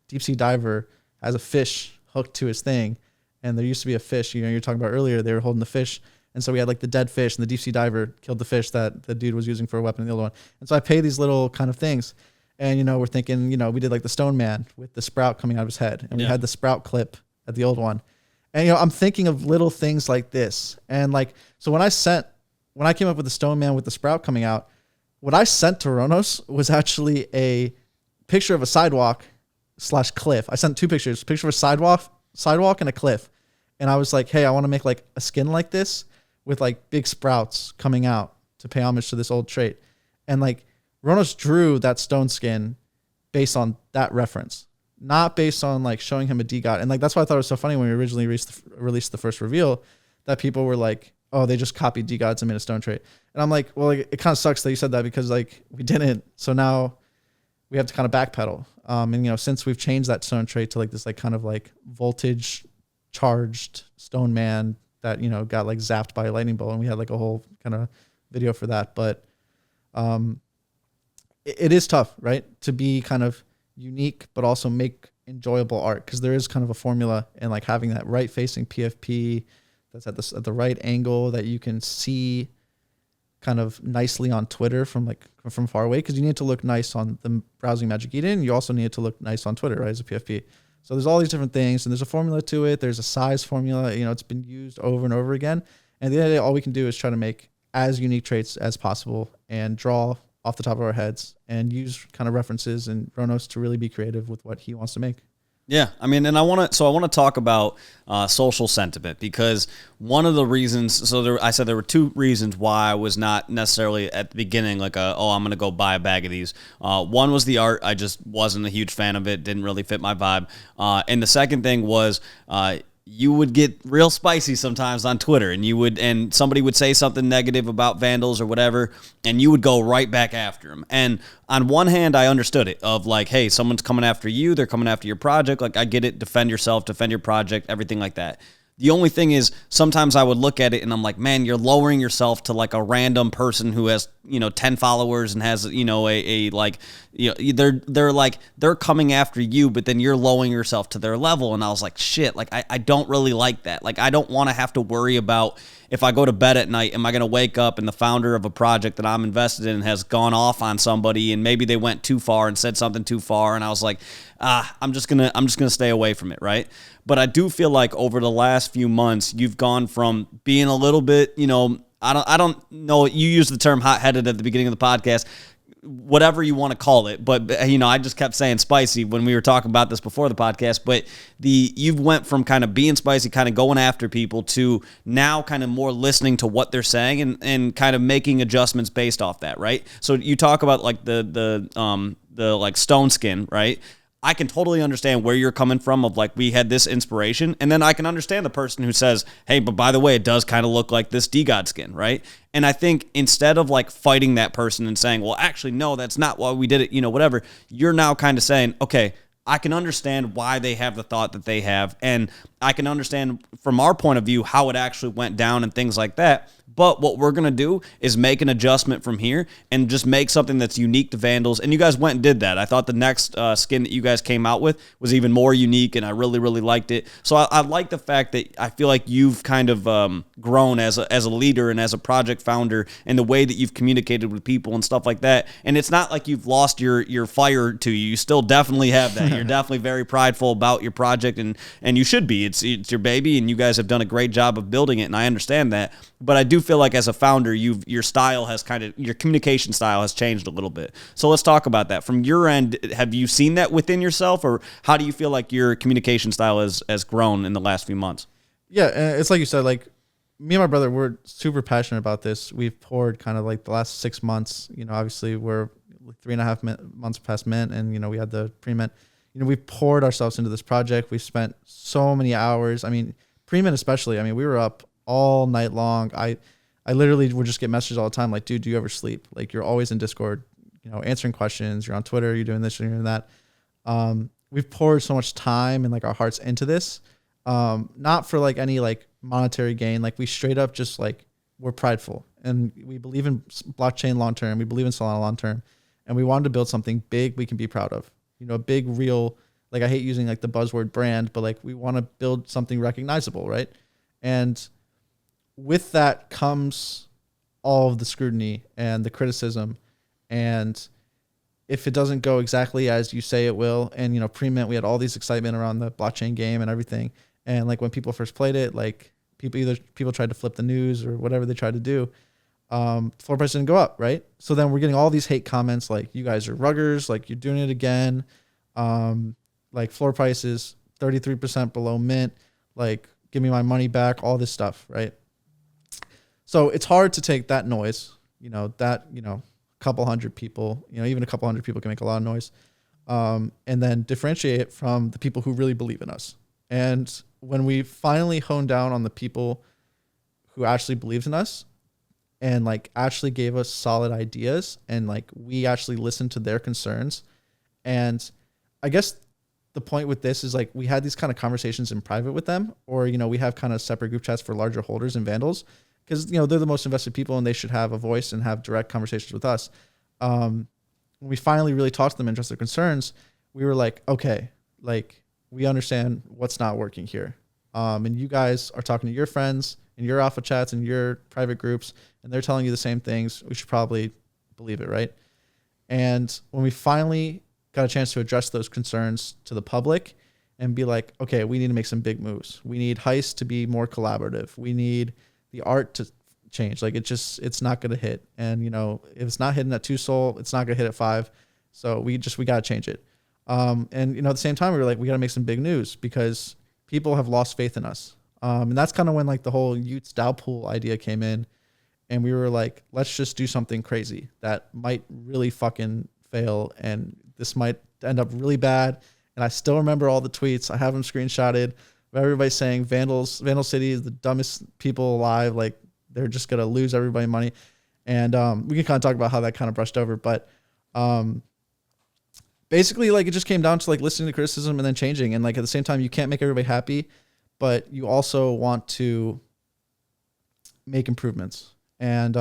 deep sea diver has a fish hooked to his thing. And there used to be a fish, you're talking about earlier, they were holding the fish. And so we had the dead fish, and the deep sea diver killed the fish that the dude was using for a weapon in the other one. And so I pay these little kind of things. And, we're thinking, we did the stone man with the sprout coming out of his head. And we had the sprout clip at the old one. And, I'm thinking of little things like this. And so when I came up with the stone man with the sprout coming out, what I sent to Ronos was actually a picture of a sidewalk/cliff. I sent two pictures, a picture of a sidewalk and a cliff. And I was hey, I want to make a skin like this with big sprouts coming out to pay homage to this old trait. And Ronos drew that stone skin based on that reference. not based on like showing him a DGOT. And like, that's why I thought it was so funny when we originally released the first reveal that people were like, oh, they just copied DGOTs and made a stone trait. And I'm like, well, like, it kind of sucks that you said that because like we didn't. So now we have to kind of backpedal. And since we've changed that stone trait to like this like kind of like voltage charged stone man that, got like zapped by a lightning bolt, and we had like a whole kind of video for that. But it is tough, right? To be kind of unique, but also make enjoyable art, because there is kind of a formula, and like having that right facing PFP that's at the right angle that you can see kind of nicely on Twitter from far away, because you need to look nice on the browsing Magic Eden. You also need it to look nice on Twitter, right, as a PFP. So there's all these different things, and there's a formula to it. There's a size formula. It's been used over and over again. And at the end of the day, all we can do is try to make as unique traits as possible and draw off the top of our heads and use kind of references and Ronos to really be creative with what he wants to make. Yeah, I mean, and I want to talk about social sentiment, because one of the reasons, I said there were two reasons why I was not necessarily at the beginning like, I'm going to go buy a bag of these. One was the art. I just wasn't a huge fan of it. Didn't really fit my vibe. And the second thing was, you would get real spicy sometimes on Twitter, and somebody would say something negative about Vandals or whatever, and you would go right back after them. And on one hand, I understood it, of like, hey, someone's coming after you, they're coming after your project. Like, I get it, defend yourself, defend your project, everything like that. The only thing is, sometimes I would look at it and I'm like, man, you're lowering yourself to like a random person who has, 10 followers and has, they're coming after you, but then you're lowering yourself to their level. And I was like, shit, like, I don't really like that. Like, I don't want to have to worry about, if I go to bed at night, am I going to wake up and the founder of a project that I'm invested in has gone off on somebody, and maybe they went too far and said something too far. And I was like, I'm just going to stay away from it. Right. But I do feel like over the last few months, you've gone from being a little bit, I don't know, you used the term hot-headed at the beginning of the podcast, whatever you want to call it. But, I just kept saying spicy when we were talking about this before the podcast. But you've went from kind of being spicy, kind of going after people, to now kind of more listening to what they're saying and kind of making adjustments based off that, right? So you talk about like the like stone skin, right? I can totally understand where you're coming from, of like, we had this inspiration, and then I can understand the person who says, hey, but by the way, it does kind of look like this DGOT skin, right? And I think instead of like fighting that person and saying, well, actually, no, that's not why we did it, whatever, you're now kind of saying, okay, I can understand why they have the thought that they have, and I can understand from our point of view how it actually went down and things like that. But what we're going to do is make an adjustment from here and just make something that's unique to Vandals. And you guys went and did that. I thought the next skin that you guys came out with was even more unique, and I really, really liked it. So I like the fact that I feel like you've kind of grown as a leader and as a project founder, and the way that you've communicated with people and stuff like that. And it's not like you've lost your fire to you. You still definitely have that. You're definitely very prideful about your project, and you should be. It's your baby, and you guys have done a great job of building it, and I understand that. But I do feel like as a founder, your style has your communication style has changed a little bit. So let's talk about that. From your end, have you seen that within yourself, or how do you feel like your communication style has grown in the last few months? Yeah, it's like you said, like, me and my brother, we're super passionate about this. We've poured kind of like the last 6 months, obviously we're 3.5 months past mint, and, we had the pre-mint. We've poured ourselves into this project. We've spent so many hours. I mean, pre-mint especially, we were up all night long. I literally would just get messages all the time like, dude, do you ever sleep? Like, you're always in Discord, answering questions. You're on Twitter. You're doing this, you're doing that. We've poured so much time and like our hearts into this, not for like any like monetary gain. Like, we straight up just like, we're prideful, and we believe in blockchain long term. We believe in Solana long term, and we wanted to build something big we can be proud of. A big, real, like, I hate using like the buzzword brand, but like, we want to build something recognizable, right? And with that comes all of the scrutiny and the criticism. And if it doesn't go exactly as you say it will, and, pre-mint, we had all these excitement around the blockchain game and everything. And like, when people first played it, like, people tried to flip the news or whatever they tried to do. Floor price didn't go up, right? So then we're getting all these hate comments like, you guys are ruggers, like, you're doing it again. Like, floor price is 33% below mint, like, give me my money back, all this stuff, right? So it's hard to take that noise, a couple hundred people, even a couple hundred people can make a lot of noise. and then differentiate it from the people who really believe in us. And when we finally honed down on the people who actually believed in us and like actually gave us solid ideas, and like we actually listened to their concerns. And I guess the point with this is like we had these kind of conversations in private with them, or, you know, we have kind of separate group chats for larger holders and Vandals, because, you know, they're the most invested people and they should have a voice and have direct conversations with us. When we finally really talked to them and addressed their concerns, we were like, okay, like we understand what's not working here. And you guys are talking to your friends in your alpha chats and your private groups, and they're telling you the same things. We should probably believe it, right? And when we finally got a chance to address those concerns to the public and be like, okay, we need to make some big moves. We need Heist to be more collaborative. We need the art to change. Like it's not going to hit. And, you know, if it's not hitting at 2 Sol, it's not going to hit at 5. So we got to change it. And, you know, at the same time, we were like, we got to make some big news because people have lost faith in us. And that's kind of when like the whole Utes DAO pool idea came in, and we were like, let's just do something crazy that might really fucking fail. And this might end up really bad. And I still remember all the tweets. I have them screenshotted of everybody saying Vandal City is the dumbest people alive. Like they're just going to lose everybody money. And we can kind of talk about how that kind of brushed over. But basically, like it just came down to like listening to criticism and then changing. And like at the same time, you can't make everybody happy, but you also want to make improvements. And,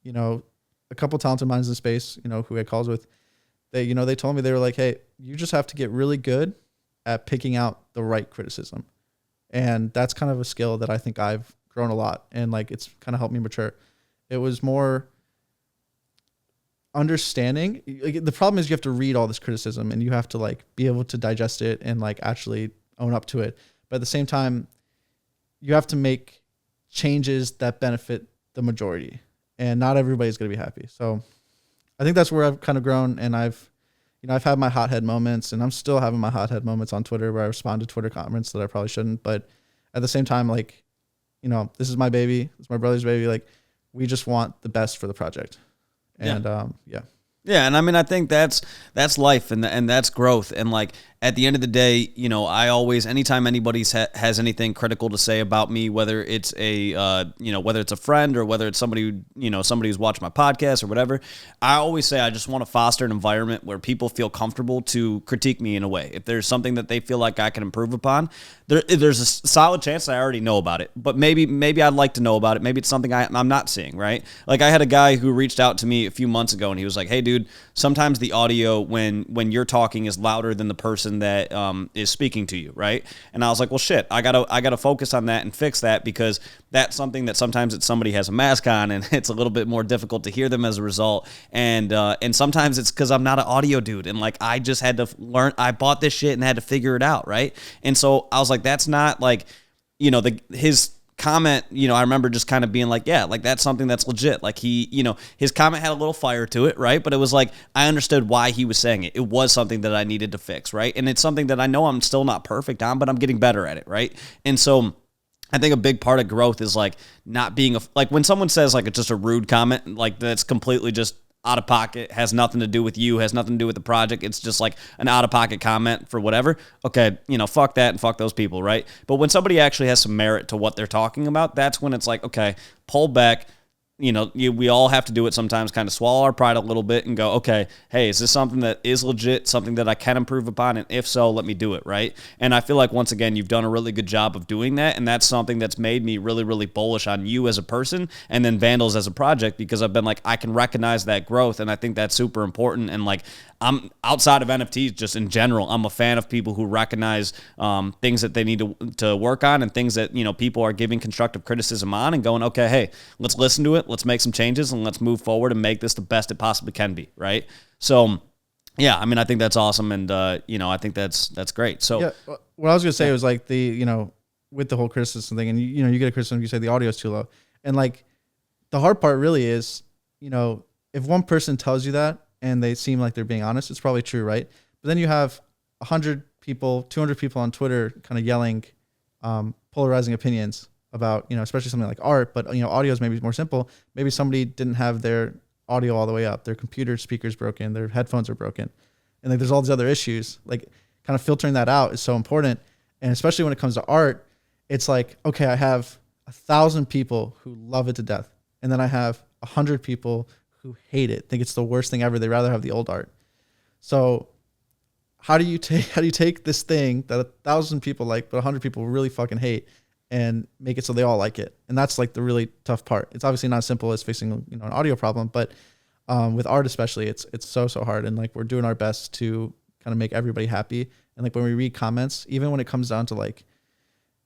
you know, a couple talented minds in the space, you know, who I had calls with, they told me, they were like, hey, you just have to get really good at picking out the right criticism. And that's kind of a skill that I think I've grown a lot. And like, it's kind of helped me mature. It was more understanding. Like, the problem is you have to read all this criticism and you have to like be able to digest it and like actually own up to it. But at the same time, you have to make changes that benefit the majority, and not everybody's going to be happy. So I think that's where I've kind of grown, and I've had my hothead moments, and I'm still having my hothead moments on Twitter where I respond to Twitter comments that I probably shouldn't. But at the same time, like, you know, this is my baby. It's my brother's baby. Like, we just want the best for the project. And yeah. Yeah, and I mean, I think that's life, and that's growth. And like at the end of the day, you know, I always, anytime anybody has anything critical to say about me, whether it's whether it's a friend or whether it's somebody who's watched my podcast or whatever, I always say I just want to foster an environment where people feel comfortable to critique me in a way. If there's something that they feel like I can improve upon, there's a solid chance I already know about it, but maybe I'd like to know about it. Maybe it's something I'm not seeing, right? Like I had a guy who reached out to me a few months ago, and he was like, hey dude, sometimes the audio when you're talking is louder than the person that is speaking to you, right? And I was like, well shit, I gotta focus on that and fix that, because that's something that sometimes somebody has a mask on and it's a little bit more difficult to hear them as a result. And sometimes it's because I'm not an audio dude, and like I just had to learn. I bought this shit and had to figure it out, right? And so I was like, that's not like, you know, his comment, you know, I remember just kind of being like, yeah, like that's something that's legit. Like he, you know, his comment had a little fire to it, right? But it was like, I understood why he was saying it. It was something that I needed to fix, right? And it's something that I know I'm still not perfect on, but I'm getting better at it, right? And so I think a big part of growth is like not being like when someone says like it's just a rude comment, like that's completely just out of pocket, has nothing to do with you, has nothing to do with the project. It's just like an out of pocket comment for whatever. Okay, you know, fuck that and fuck those people, right? But when somebody actually has some merit to what they're talking about, that's when it's like, okay, pull back. You know, we all have to do it sometimes, kind of swallow our pride a little bit and go, okay, hey, is this something that is legit, something that I can improve upon? And if so, let me do it, right? And I feel like, once again, you've done a really good job of doing that. And that's something that's made me really, really bullish on you as a person and then Vandals as a project, because I've been like, I can recognize that growth. And I think that's super important. And like, I'm outside of NFTs, just in general, I'm a fan of people who recognize things that they need to work on, and things that, you know, people are giving constructive criticism on, and going, okay, hey, let's listen to it. Let's make some changes and let's move forward and make this the best it possibly can be. Right. So yeah, I mean, I think that's awesome. And, you know, I think that's great. So yeah, what I was going to say was like you know, with the whole criticism thing, and you know, you get a criticism, you say the audio is too low. And like the hard part really is, you know, if one person tells you that and they seem like they're being honest, it's probably true. Right. But then you have 100 people, 200 people on Twitter kind of yelling, polarizing opinions about, you know, especially something like art, but, you know, audio is maybe more simple. Maybe somebody didn't have their audio all the way up. Their computer speaker's broken. Their headphones are broken. and like there's all these other issues. Like kind of filtering that out is so important. And especially when it comes to art, it's like, okay, I have 1,000 people who love it to death. And then I have 100 people who hate it, think it's the worst thing ever. They'd rather have the old art. So how do you take this thing that 1,000 people like, but 100 people really fucking hate, and make it so they all like it? And that's like the really tough part. It's obviously not as simple as fixing, you know, an audio problem, but with art especially, it's so hard. And like we're doing our best to kind of make everybody happy. And like when we read comments, even when it comes down to like,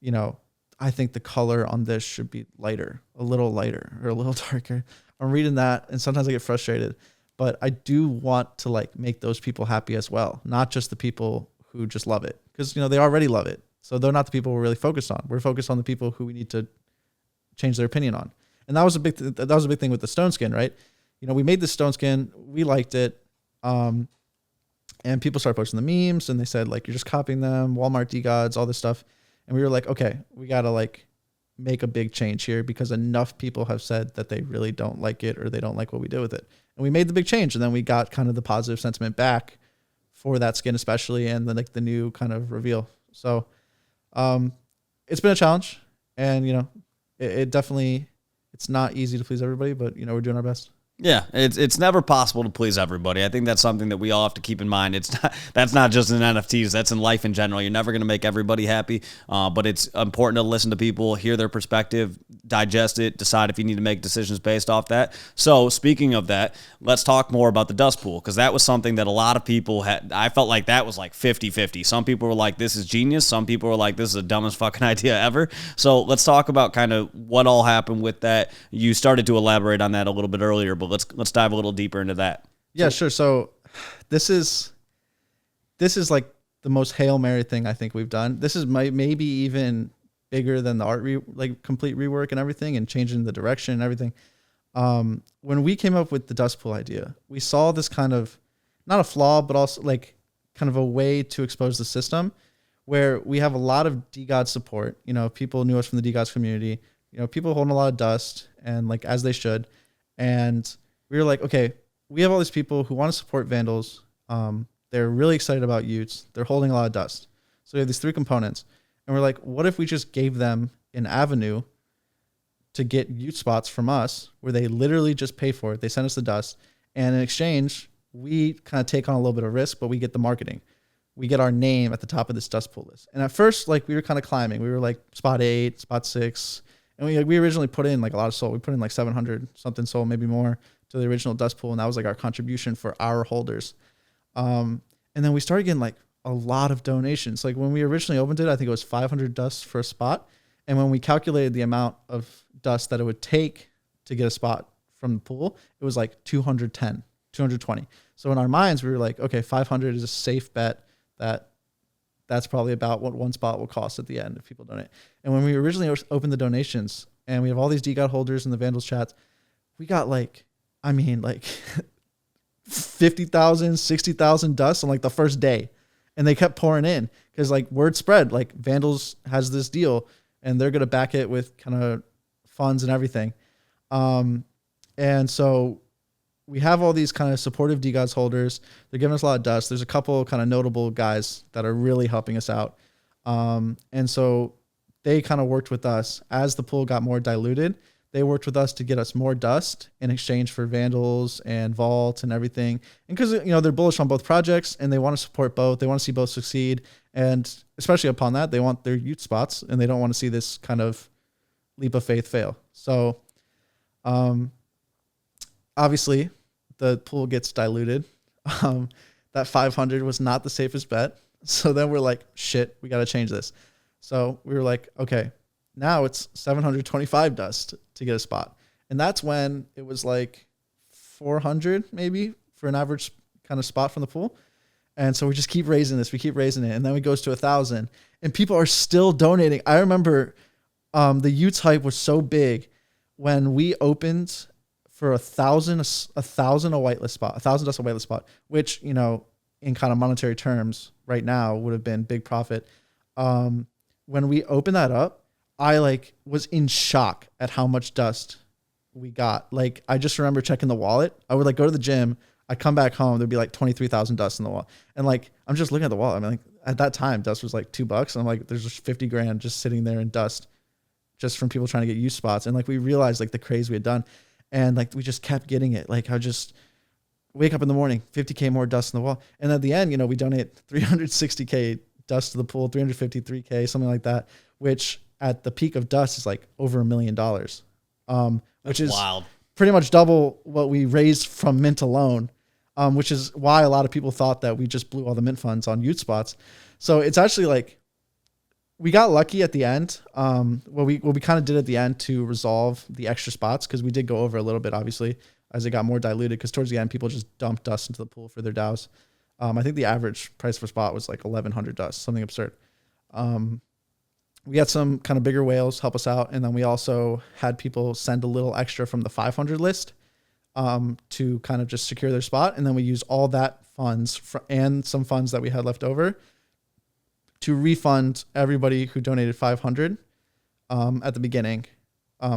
you know, I think the color on this should be lighter, a little lighter or a little darker. I'm reading that and sometimes I get frustrated, but I do want to like make those people happy as well. Not just the people who just love it, because, you know, they already love it. So they're not the people we're really focused on. We're focused on the people who we need to change their opinion on. And that was a big thing with the stone skin, right? You know, we made the stone skin, we liked it. And people started posting the memes and they said like, you're just copying them, Walmart D-Gods, all this stuff. And we were like, okay, we got to like make a big change here because enough people have said that they really don't like it or they don't like what we did with it. And we made the big change. And then we got kind of the positive sentiment back for that skin, especially, and then like the new kind of reveal. So it's been a challenge, and, you know, it definitely, it's not easy to please everybody, but, you know, we're doing our best. Yeah, it's never possible to please everybody. I think that's something that we all have to keep in mind. That's not just in NFTs, that's in life in general. You're never going to make everybody happy, but it's important to listen to people, hear their perspective, digest it, decide if you need to make decisions based off that. So speaking of that, let's talk more about the dust pool, because that was something that a lot of people had. I felt like that was like 50-50. Some people were like, this is genius. Some people were like, this is the dumbest fucking idea ever. So let's talk about kind of what all happened with that. You started to elaborate on that a little bit earlier, but let's dive a little deeper into that. Yeah, sure. So this is like the most Hail Mary thing I think we've done. This is maybe even bigger than the art complete rework and everything, and changing the direction and everything. When we came up with the dust pool idea, we saw this kind of, not a flaw, but also like kind of a way to expose the system, where we have a lot of DGOD support. You know, people knew us from the DGODs community, you know, people holding a lot of dust, and like, as they should. And we were like, okay, we have all these people who want to support Vandals. They're really excited about Utes. They're holding a lot of dust. So we have these three components. And we're like, what if we just gave them an avenue to get Ute spots from us, where they literally just pay for it. They send us the dust. And in exchange, we kind of take on a little bit of risk, but we get the marketing. We get our name at the top of this dust pool list. And at first, like, we were kind of climbing. We were like spot 8, spot 6. And we originally put in like a lot of soul. We put in like 700 something soul, maybe more, to the original dust pool. And that was like our contribution for our holders. And then we started getting like a lot of donations. Like when we originally opened it, I think it was 500 dust for a spot. And when we calculated the amount of dust that it would take to get a spot from the pool, it was like 210, 220. So in our minds, we were like, okay, 500 is a safe bet that's probably about what one spot will cost at the end if people donate. And when we originally opened the donations, and we have all these DGOD holders in the Vandals chats, we got like 50,000, 60,000 dust on like the first day. And they kept pouring in because like word spread, like Vandals has this deal and they're going to back it with kind of funds and everything. And so we have all these kind of supportive DGODs holders. They're giving us a lot of dust. There's a couple kind of notable guys that are really helping us out. And so they kind of worked with us as the pool got more diluted. They worked with us to get us more dust in exchange for Vandals and Vault and everything. And because, you know, they're bullish on both projects and they want to support both. They want to see both succeed. And especially upon that, they want their Ute spots and they don't want to see this kind of leap of faith fail. So, obviously, the pool gets diluted. That 500 was not the safest bet. So then we're like, shit, we got to change this. So we were like, okay, now it's 725 dust to get a spot. And that's when it was like 400 maybe for an average kind of spot from the pool. And so we just keep raising this. We keep raising it. And then it goes to 1,000. And people are still donating. I remember the Utes hype was so big when we opened for 1,000 a whitelist spot, 1,000 dust a whitelist spot, which, you know, in kind of monetary terms right now would have been big profit. When we opened that up, I like was in shock at how much dust we got. Like, I just remember checking the wallet. I would like go to the gym. I'd come back home, there'd be like 23,000 dust in the wall. And like, I'm just looking at the wall. I mean, like at that time, dust was like $2. And I'm like, there's just 50 grand just sitting there in dust just from people trying to get use spots. And like, we realized like the craze we had done. And like, we just kept getting it. Like I just wake up in the morning, 50K more dust in the wall. And at the end, you know, we donate 360K dust to the pool, 353K, something like that, which at the peak of dust is like over $1 million. Which is wild. Pretty much double what we raised from mint alone, which is why a lot of people thought that we just blew all the mint funds on youth spots. So it's actually like we got lucky at the end. What we kind of did at the end to resolve the extra spots, because we did go over a little bit, obviously, as it got more diluted, because towards the end, people just dumped dust into the pool for their DAOs. I think the average price per spot was like 1,100 dust, something absurd. We had some kind of bigger whales help us out. And then we also had people send a little extra from the 500 list to kind of just secure their spot. And then we used all that funds and some funds that we had left over to refund everybody who donated 500 at the beginning,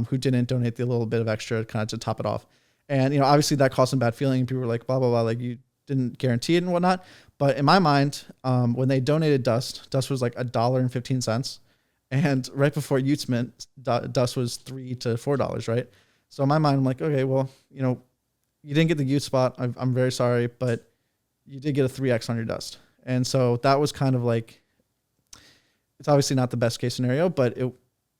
who didn't donate the little bit of extra kind of to top it off. And, you know, obviously that caused some bad feeling. People were like, blah, blah, blah, like you didn't guarantee it and whatnot. But in my mind, when they donated dust was like $1.15. And right before Utes Mint, dust was $3 to $4, right? So in my mind, I'm like, okay, well, you know, you didn't get the Ute spot. I'm very sorry, but you did get a 3x on your dust. And so that was kind of like, it's obviously not the best case scenario, but it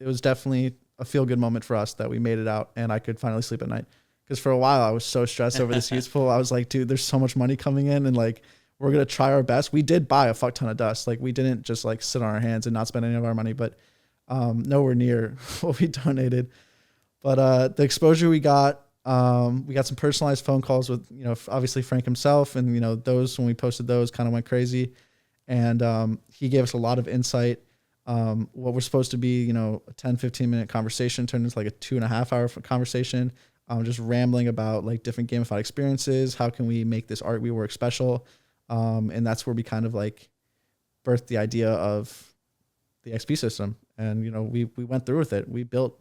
was definitely a feel good moment for us that we made it out and I could finally sleep at night. Because for a while I was so stressed over this Utes pool. I was like, dude, there's so much money coming in and like, we're going to try our best. We did buy a fuck ton of dust. Like we didn't just like sit on our hands and not spend any of our money, but nowhere near what we donated. But the exposure we got some personalized phone calls with, you know, obviously Frank himself. And, you know, those, when we posted those, kind of went crazy. And he gave us a lot of insight. What we're supposed to be, you know, a 10, 15-minute conversation turned into like a 2.5-hour conversation. Just rambling about like different gamified experiences. How can we make this art we work special? And that's where we kind of like birthed the idea of the XP system. And, you know, we went through with it. We built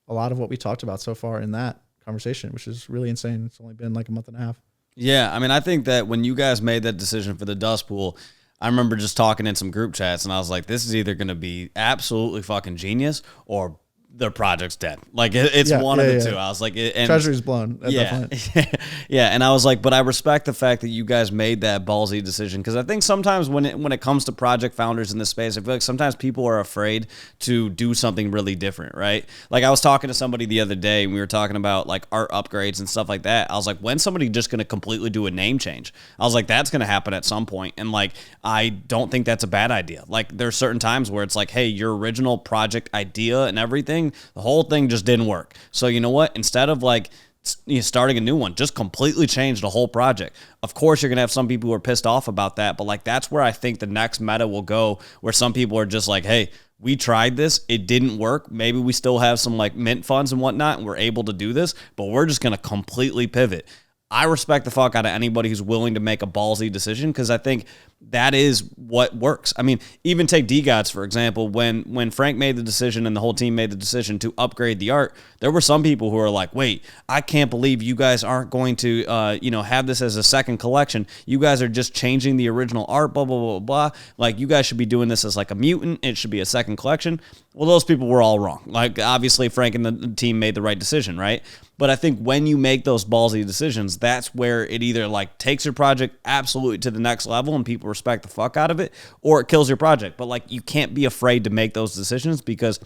a lot of what we talked about so far in that conversation, which is really insane. It's only been like a month and a half. Yeah. I mean, I think that when you guys made that decision for the dust pool, I remember just talking in some group chats and I was like, this is either going to be absolutely fucking genius or their project's dead. Like it's one of the two. I was like, treasury's blown at that point. Yeah. And I was like, but I respect the fact that you guys made that ballsy decision. Cause I think sometimes when it comes to project founders in this space, I feel like sometimes people are afraid to do something really different. Right. Like I was talking to somebody the other day and we were talking about like art upgrades and stuff like that. I was like, when's somebody just going to completely do a name change? I was like, that's going to happen at some point. And like, I don't think that's a bad idea. Like there's certain times where it's like, hey, your original project idea and everything, the whole thing just didn't work. So you know what? Instead of like starting a new one, just completely change the whole project. Of course, you're going to have some people who are pissed off about that, but like that's where I think the next meta will go, where some people are just like, hey, we tried this, it didn't work. Maybe we still have some like mint funds and whatnot, and we're able to do this, but we're just going to completely pivot. I respect the fuck out of anybody who's willing to make a ballsy decision, because I think that is what works. I mean, even take DGods, for example. When Frank made the decision and the whole team made the decision to upgrade the art, there were some people who were like, wait, I can't believe you guys aren't going to have this as a second collection. You guys are just changing the original art, blah, blah, blah, blah. Like, you guys should be doing this as like a mutant. It should be a second collection. Well, those people were all wrong. Like, obviously, Frank and the team made the right decision, right? But I think when you make those ballsy decisions, that's where it either like takes your project absolutely to the next level and people respect the fuck out of it, or it kills your project. But like, you can't be afraid to make those decisions, because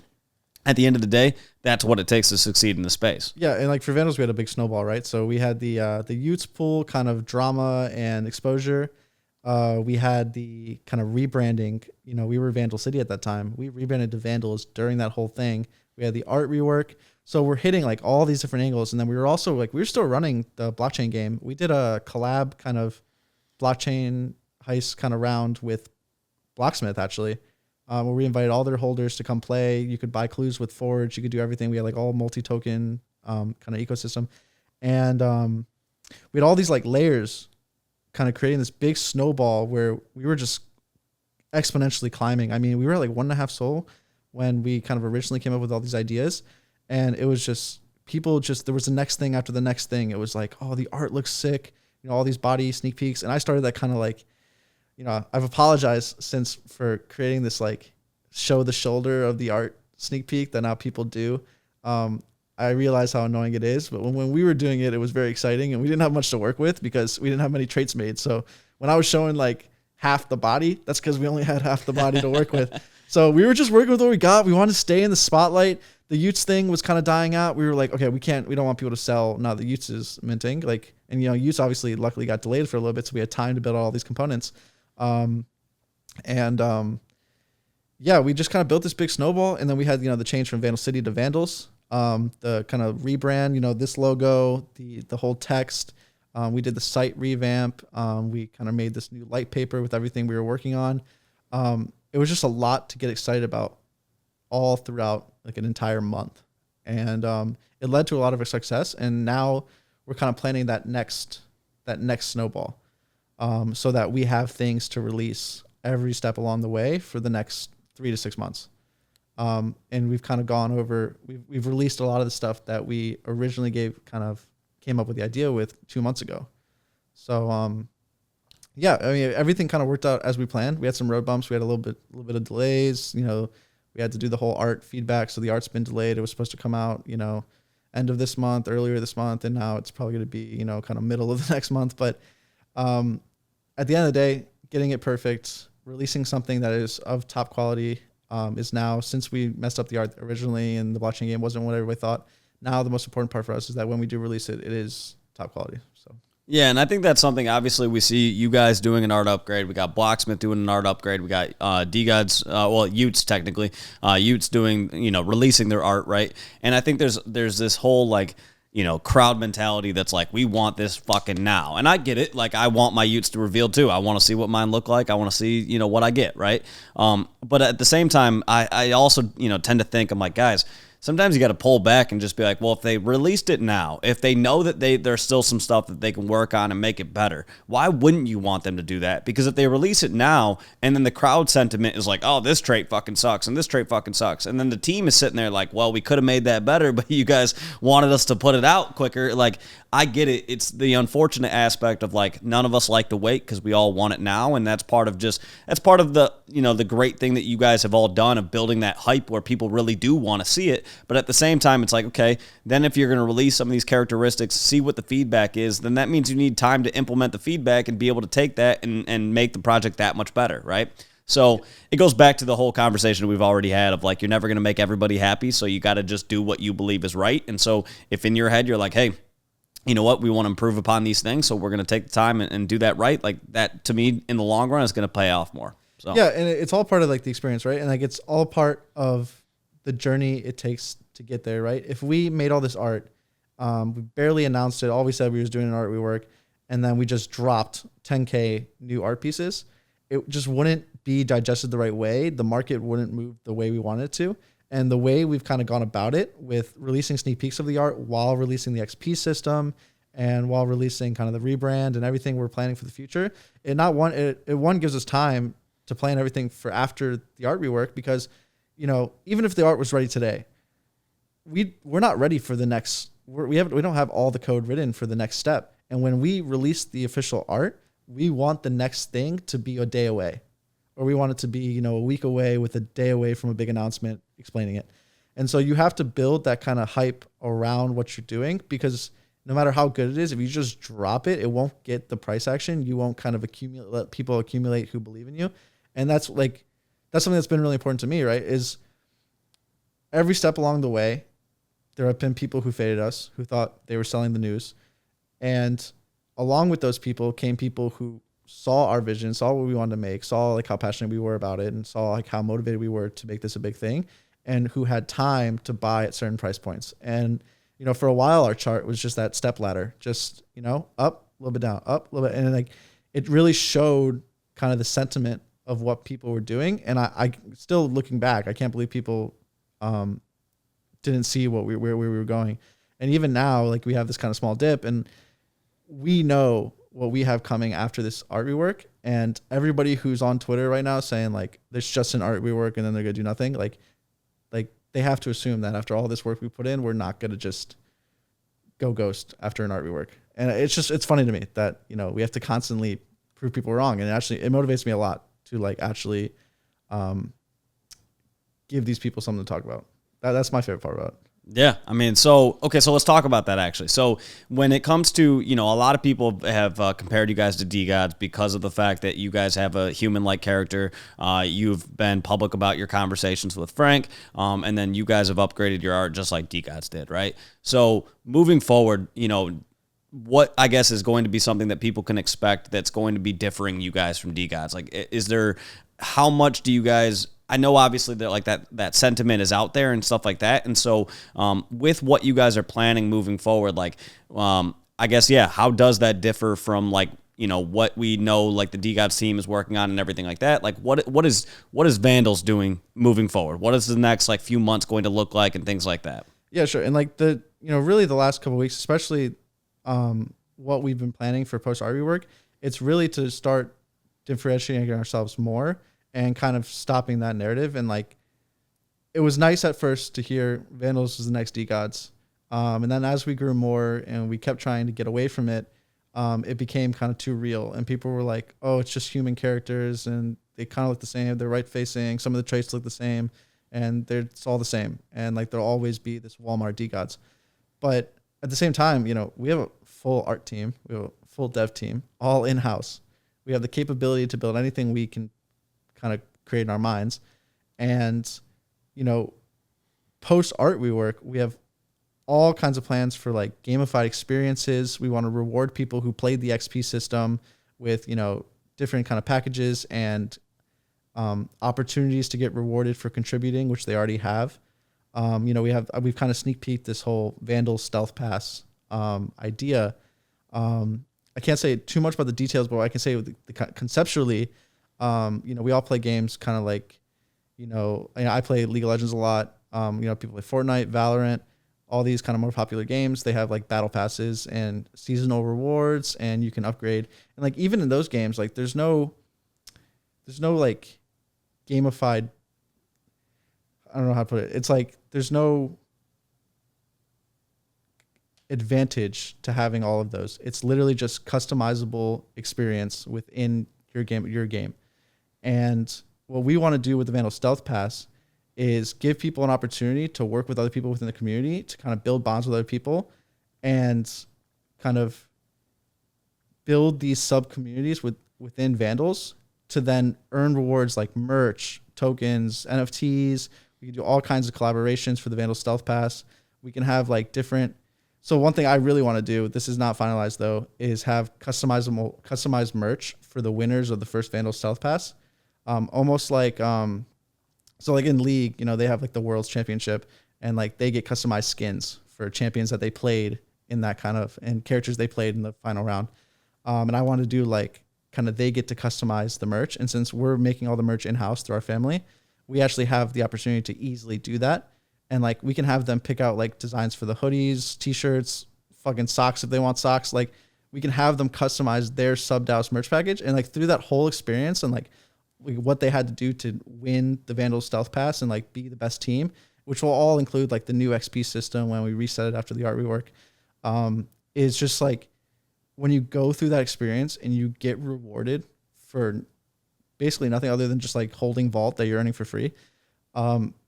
at the end of the day, that's what it takes to succeed in the space. Yeah, and like for Vandals, we had a big snowball, right? So we had the Utes pool kind of drama and exposure. We had the kind of rebranding. You know, we were Vandal City at that time. We rebranded to Vandals during that whole thing. We had the art rework. So we're hitting like all these different angles. And then we were also like, we were still running the blockchain game. We did a collab kind of blockchain heist kind of round with Blocksmith, actually, where we invited all their holders to come play. You could buy clues with Forge. You could do everything. We had like all multi-token kind of ecosystem. And we had all these like layers kind of creating this big snowball where we were just exponentially climbing. I mean, we were at like 1.5 Sol when we kind of originally came up with all these ideas. And it was just, people just, there was the next thing after the next thing. It was like, oh, the art looks sick. all these body sneak peeks. And I started that kind of like, I've apologized since for creating this like show the shoulder of the art sneak peek that now people do. I realize how annoying it is, but when we were doing it, it was very exciting, and we didn't have much to work with because we didn't have many traits made. So when I was showing like half the body, that's because we only had half the body to work with. So we were just working with what we got. We wanted to stay in the spotlight. The Utes thing was kind of dying out. We were like, okay, we don't want people to sell. Now the Utes is minting, like, and Utes obviously luckily got delayed for a little bit, so we had time to build all these components. Yeah, we just kind of built this big snowball, and then we had the change from Vandal City to Vandals. The kind of rebrand, this logo, the whole text. We did the site revamp. We kind of made this new light paper with everything we were working on. It was just a lot to get excited about all throughout like an entire month. And it led to a lot of success. And now we're kind of planning that next snowball, so that we have things to release every step along the way for the next 3 to 6 months. And we've kind of gone over, we've released a lot of the stuff that we originally came up with the idea with 2 months ago. So, yeah, I mean, everything kind of worked out as we planned. We had some road bumps. We had a little bit of delays, we had to do the whole art feedback. So the art's been delayed. It was supposed to come out, end of this month, earlier this month. And now it's probably going to be, kind of middle of the next month. But, at the end of the day, getting it perfect, releasing something that is of top quality, is now, since we messed up the art originally and the blockchain game wasn't what everybody thought, now the most important part for us is that when we do release it, it is top quality. So yeah, and I think that's something, obviously, we see you guys doing an art upgrade. We got Blocksmith doing an art upgrade. We got D-Gods, Utes technically, Utes doing, releasing their art, right? And I think there's this whole, like, crowd mentality that's like, we want this fucking now. And I get it. Like, I want my Utes to reveal too. I want to see what mine look like. I want to see, what I get, right? But at the same time, I also, tend to think, I'm like, guys, sometimes you got to pull back and just be like, well, if they released it now, if they know that there's still some stuff that they can work on and make it better, why wouldn't you want them to do that? Because if they release it now and then the crowd sentiment is like, oh, this trait fucking sucks and this trait fucking sucks, and then the team is sitting there like, well, we could have made that better, but you guys wanted us to put it out quicker. Like, I get it. It's the unfortunate aspect of like, none of us like to wait because we all want it now. And that's part of the, the great thing that you guys have all done of building that hype where people really do want to see it. But at the same time, it's like, okay, then if you're going to release some of these characteristics, see what the feedback is, then that means you need time to implement the feedback and be able to take that and make the project that much better, right? So it goes back to the whole conversation we've already had of like, you're never going to make everybody happy, so you got to just do what you believe is right. And so if in your head you're like, hey, you know what, we want to improve upon these things, so we're going to take the time and do that right, like that, to me, in the long run, is going to pay off more. So yeah, and it's all part of like the experience, right? And like it's all part of the journey it takes to get there, right? If we made all this art, we barely announced it, all we said we was doing an art rework, and then we just dropped 10K new art pieces, it just wouldn't be digested the right way. The market wouldn't move the way we wanted it to. And the way we've kind of gone about it with releasing sneak peeks of the art while releasing the XP system and while releasing kind of the rebrand and everything we're planning for the future, it gives us time to plan everything for after the art rework, because, even if the art was ready today, we're not ready for the next, we don't have all the code written for the next step. And when we release the official art, we want the next thing to be a day away, or we want it to be, a week away with a day away from a big announcement explaining it. And so you have to build that kind of hype around what you're doing, because no matter how good it is, if you just drop it, it won't get the price action. You won't kind of let people accumulate who believe in you. And that's something that's been really important to me, right? Is every step along the way, there have been people who faded us, who thought they were selling the news. And along with those people came people who saw our vision, saw what we wanted to make, saw like how passionate we were about it, and saw like how motivated we were to make this a big thing, and who had time to buy at certain price points. And, for a while, our chart was just that step ladder, just, up, a little bit down, up, a little bit. And like, it really showed kind of the sentiment of what people were doing. And I still, looking back, I can't believe people didn't see where we were going. And even now, like, we have this kind of small dip, and we know what we have coming after this art rework. And everybody who's on Twitter right now saying like, there's just an art rework and then they're going to do nothing. Like they have to assume that after all this work we put in, we're not going to just go ghost after an art rework. And it's funny to me that, you know, we have to constantly prove people wrong. And it motivates me a lot to like actually give these people something to talk about. That's my favorite part about it. Yeah, I mean, so let's talk about that actually. So when it comes to, you know, a lot of people have compared you guys to D-Gods because of the fact that you guys have a human-like character. You've been public about your conversations with Frank, and then you guys have upgraded your art just like D-Gods did, right? So moving forward, you know, what I guess is going to be something that people can expect that's going to be differing you guys from D-Gods? Like, how much do you guys... I know obviously that like that sentiment is out there and stuff like that. And so with what you guys are planning moving forward, like I guess, yeah, how does that differ from like, you know, what we know like the D-Gods team is working on and everything like that? Like what is Vandals doing moving forward? What is the next like few months going to look like and things like that? Yeah, sure. And like really the last couple of weeks, especially what we've been planning for post-art rework, it's really to start differentiating ourselves more and kind of stopping that narrative. And like, it was nice at first to hear Vandals was the next D-Gods. And then as we grew more and we kept trying to get away from it, it became kind of too real. And people were like, oh, it's just human characters and they kind of look the same. They're right facing. Some of the traits look the same and it's all the same. And like, there'll always be this Walmart D-Gods. But at the same time, you know, we have a full art team. We have a full dev team, all in-house. We have the capability to build anything we can kind of create in our minds. And, you know, post art rework, we have all kinds of plans for like gamified experiences. We want to reward people who played the XP system with, you know, different kind of packages and opportunities to get rewarded for contributing, which they already have. You know, we've kind of sneak peeked this whole Vandal stealth pass idea. I can't say too much about the details, but I can say conceptually, you know, we all play games kind of like, you know, I play League of Legends a lot. You know, people play Fortnite, Valorant, all these kind of more popular games. They have like battle passes and seasonal rewards and you can upgrade. And like, even in those games, like there's no like gamified, I don't know how to put it. It's like, there's no advantage to having all of those. It's literally just customizable experience within your game. And what we want to do with the Vandal Stealth Pass is give people an opportunity to work with other people within the community, to kind of build bonds with other people and kind of build these sub communities within Vandals to then earn rewards like merch, tokens, NFTs. We can do all kinds of collaborations for the Vandal Stealth Pass. We can have like different. So one thing I really want to do, this is not finalized though, is have customized merch for the winners of the first Vandal Stealth Pass. Almost like, so like in League, you know, they have like the World's Championship and like they get customized skins for champions that they played in that kind of, and characters they played in the final round. And I want to do like kind of, they get to customize the merch. And since we're making all the merch in-house through our family, we actually have the opportunity to easily do that. And like, we can have them pick out like designs for the hoodies, t-shirts, fucking socks if they want socks. Like we can have them customize their sub-DAOs merch package. And like through that whole experience and like what they had to do to win the Vandal Stealth Pass and like be the best team, which will all include like the new XP system when we reset it after the art rework, is just like when you go through that experience and you get rewarded for basically nothing other than just like holding vault that you're earning for free.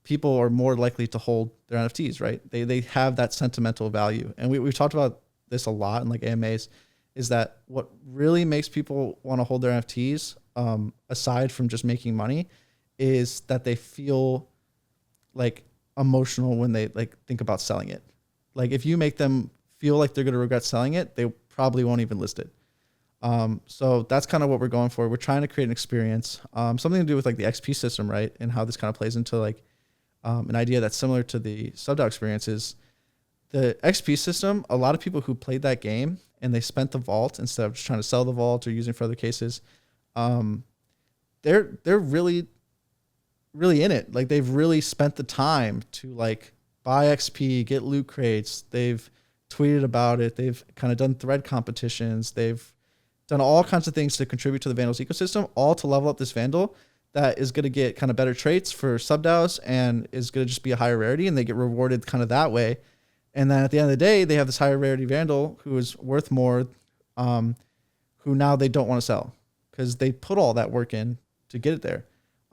People are more likely to hold their NFTs, right? They have that sentimental value. And we've talked about this a lot in like AMAs, is that what really makes people want to hold their NFTs, aside from just making money, is that they feel like emotional when they like think about selling it. Like if you make them feel like they're going to regret selling it, they probably won't even list it. So that's kind of what we're going for. We're trying to create an experience, something to do with like the XP system, right? And how this kind of plays into like an idea that's similar to the sub-DAO experiences. The XP system, a lot of people who played that game and they spent the vault instead of just trying to sell the vault or using it for other cases, they're really, really in it. Like they've really spent the time to like buy XP, get loot crates. They've tweeted about it. They've kind of done thread competitions. They've done all kinds of things to contribute to the Vandals ecosystem, all to level up this Vandal that is going to get kind of better traits for sub-DAOs and is going to just be a higher rarity, and they get rewarded kind of that way. And then at the end of the day, they have this higher rarity Vandal who is worth more, who now they don't want to sell because they put all that work in to get it there.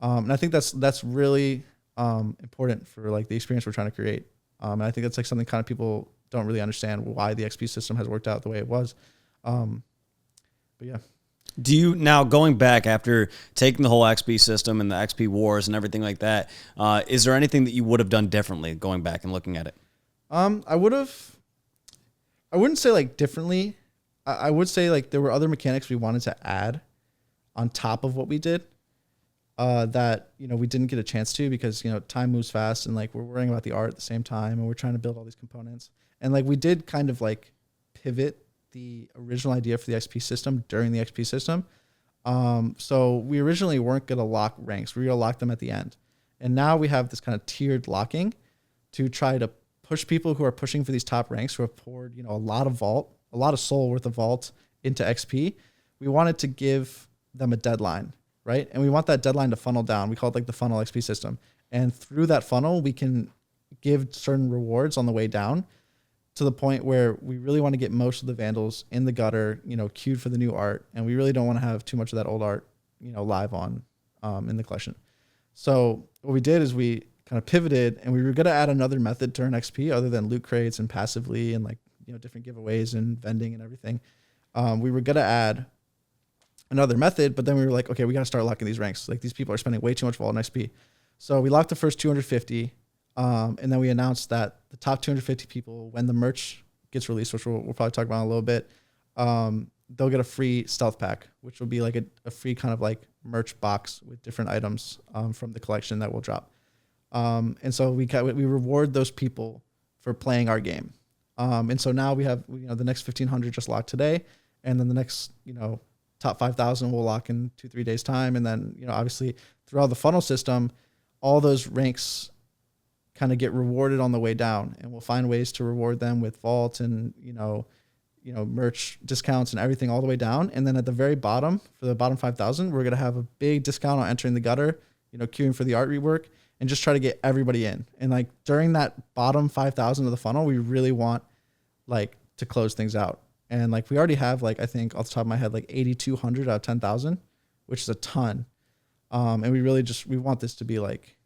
And I think that's really important for like the experience we're trying to create. And I think that's like something kind of people don't really understand why the XP system has worked out the way it was. But yeah. Do you now, going back after taking the whole XP system and the XP wars and everything like that, is there anything that you would have done differently going back and looking at it? I wouldn't say like differently. I would say like there were other mechanics we wanted to add on top of what we did, that, you know, we didn't get a chance to because, you know, time moves fast and like we're worrying about the art at the same time and we're trying to build all these components. And like we did kind of like pivot the original idea for the XP system during the XP system. So we originally weren't going to lock ranks. We were going to lock them at the end. And now we have this kind of tiered locking to try to push people who are pushing for these top ranks, who have poured, you know, a lot of soul worth of vault into XP. We wanted to give them a deadline, right? And we want that deadline to funnel down. We call it like the funnel XP system. And through that funnel, we can give certain rewards on the way down to the point where we really want to get most of the Vandals in the gutter, you know, queued for the new art. And we really don't want to have too much of that old art, you know, live on in the collection. So what we did is we kind of pivoted and we were going to add another method to earn XP other than loot crates and passively and like, you know, different giveaways and vending and everything. We were going to add another method, but then we were like, okay, we got to start locking these ranks. Like these people are spending way too much vault in XP. So we locked the first 250. And then we announced that the top 250 people, when the merch gets released, which we'll probably talk about in a little bit, they'll get a free stealth pack, which will be like a free kind of like merch box with different items from the collection that will drop. And so we reward those people for playing our game. And so now we have, you know, the next 1,500 just locked today, and then the next, you know, top 5,000 will lock in 2-3 days time. And then, you know, obviously throughout the funnel system, all those ranks kind of get rewarded on the way down, and we'll find ways to reward them with vault and, you know, merch discounts and everything all the way down. And then at the very bottom, for the bottom 5,000, we're going to have a big discount on entering the gutter, you know, queuing for the art rework, and just try to get everybody in. And like during that bottom 5,000 of the funnel, we really want like to close things out. And like we already have like, I think off the top of my head, like 8,200 out of 10,000, which is a ton. And we want this to be like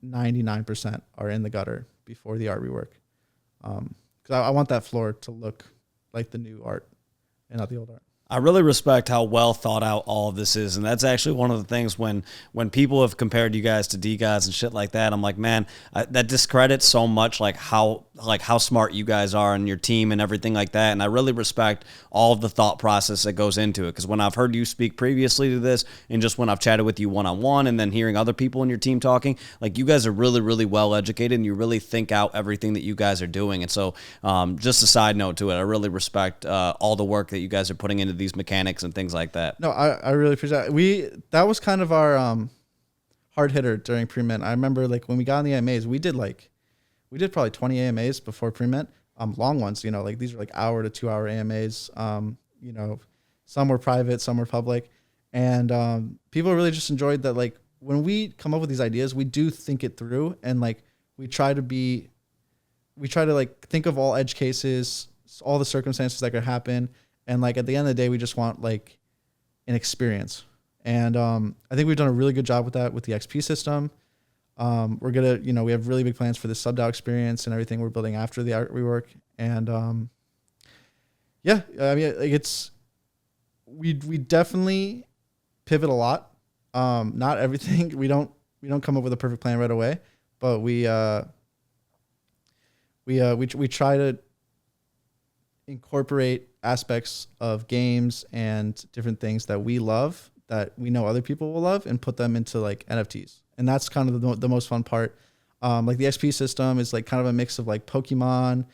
99% are in the gutter before the art rework. Because I want that floor to look like the new art and not the old art. I really respect how well thought out all of this is, and that's actually one of the things when people have compared you guys to D-Gods and shit like that, I'm like, man, that discredits so much like how smart you guys are and your team and everything like that, and I really respect all of the thought process that goes into it, because when I've heard you speak previously to this, and just when I've chatted with you one-on-one, and then hearing other people in your team talking, like you guys are really, really well educated, and you really think out everything that you guys are doing, and so just a side note to it, I really respect all the work that you guys are putting into these mechanics and things like that. No, I really appreciate it. That was kind of our hard hitter during pre-mint. I remember like when we got on the AMAs, we did probably 20 AMAs before pre-mint, long ones, you know, like these are like hour to 2 hour AMAs. You know, some were private, some were public, and people really just enjoyed that. Like when we come up with these ideas, we do think it through, and like we try to like think of all edge cases, all the circumstances that could happen. And like at the end of the day, we just want like an experience. And I think we've done a really good job with that with the XP system. We're gonna, you know, we have really big plans for the sub-DAO experience and everything we're building after the art rework. And yeah, I mean, like we definitely pivot a lot. Not everything. We don't come up with a perfect plan right away, but we try to incorporate aspects of games and different things that we love that we know other people will love and put them into like NFTs. And that's kind of the most fun part. Like the XP system is like kind of a mix of like Pokemon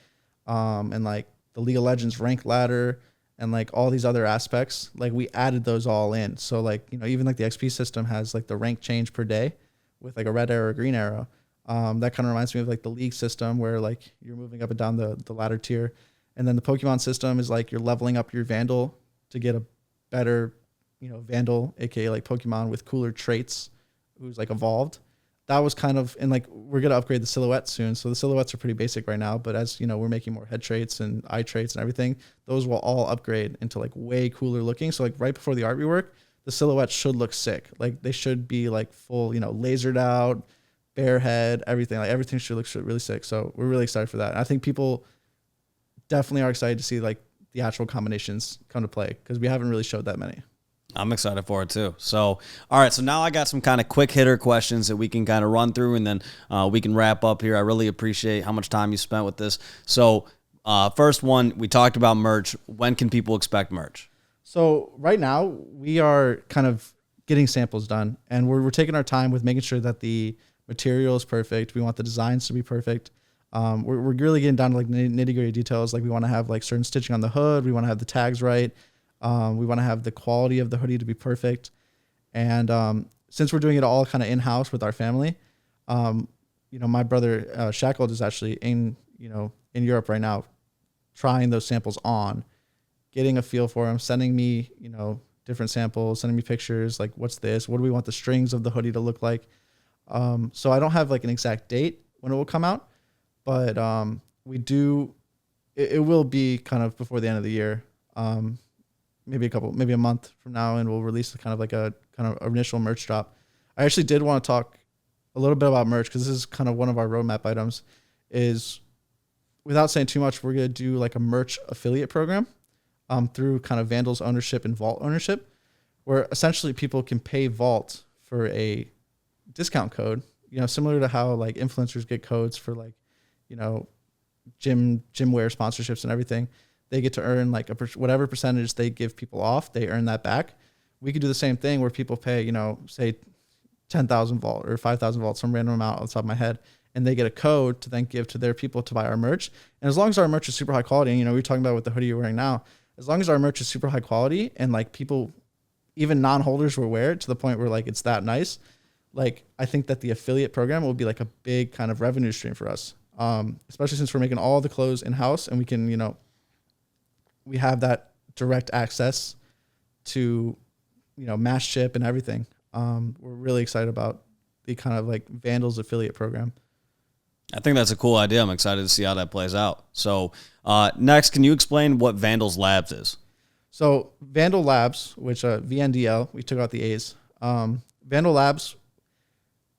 and like the League of Legends rank ladder and like all these other aspects. Like we added those all in. So like, you know, even like the XP system has like the rank change per day with like a red arrow or green arrow. That kind of reminds me of like the league system where like you're moving up and down the ladder tier. And then the Pokemon system is like you're leveling up your Vandal to get a better, you know, Vandal, aka like Pokemon with cooler traits, who's like evolved. that was kind of, and like we're going to upgrade the silhouette soon. So the silhouettes are pretty basic right now, but as you know, we're making more head traits and eye traits and everything. Those will all upgrade into like way cooler looking. So like right before the art rework, the silhouettes should look sick. Like they should be like full, you know, lasered out, bare head, everything. Like everything should look really sick. So we're really excited for that. And I think people definitely are excited to see like the actual combinations come to play because we haven't really showed that many. I'm excited for it too. So, all right. So now I got some kind of quick hitter questions that we can kind of run through, and then we can wrap up here. I really appreciate how much time you spent with this. So, first one, we talked about merch. When can people expect merch? So right now we are kind of getting samples done, and we're taking our time with making sure that the material is perfect. We want the designs to be perfect. We're really getting down to like nitty gritty details. Like we want to have like certain stitching on the hood. We want to have the tags right. We want to have the quality of the hoodie to be perfect. And since we're doing it all kind of in-house with our family, you know, my brother Shackled is actually in Europe right now, trying those samples on, getting a feel for them, sending me, you know, different samples, sending me pictures, like what's this? What do we want the strings of the hoodie to look like? So I don't have like an exact date when it will come out, but we do, it will be kind of before the end of the year. Maybe a month from now, and we'll release kind of initial merch drop. I actually did want to talk a little bit about merch because this is kind of one of our roadmap items. Is without saying too much, we're gonna do like a merch affiliate program through kind of Vandals ownership and Vault ownership, where essentially people can pay Vault for a discount code. You know, similar to how like influencers get codes for like, you know, gym wear sponsorships and everything. They get to earn like whatever percentage they give people off, they earn that back. We could do the same thing where people pay, you know, say 10,000 Vault or 5,000 Vault, some random amount on the top of my head, and they get a code to then give to their people to buy our merch. And as long as our merch is super high quality, and, you know, we're talking about with the hoodie you're wearing now, as long as our merch is super high quality and like people, even non-holders will wear it to the point where like it's that nice, like I think that the affiliate program will be like a big kind of revenue stream for us, especially since we're making all the clothes in-house and we can, you know, we have that direct access to, you know, mass ship and everything. We're really excited about the kind of like Vandals affiliate program. I think that's a cool idea. I'm excited to see how that plays out. So next, can you explain what Vandals Labs is? So Vandal Labs, which VNDL, we took out the A's. Vandal Labs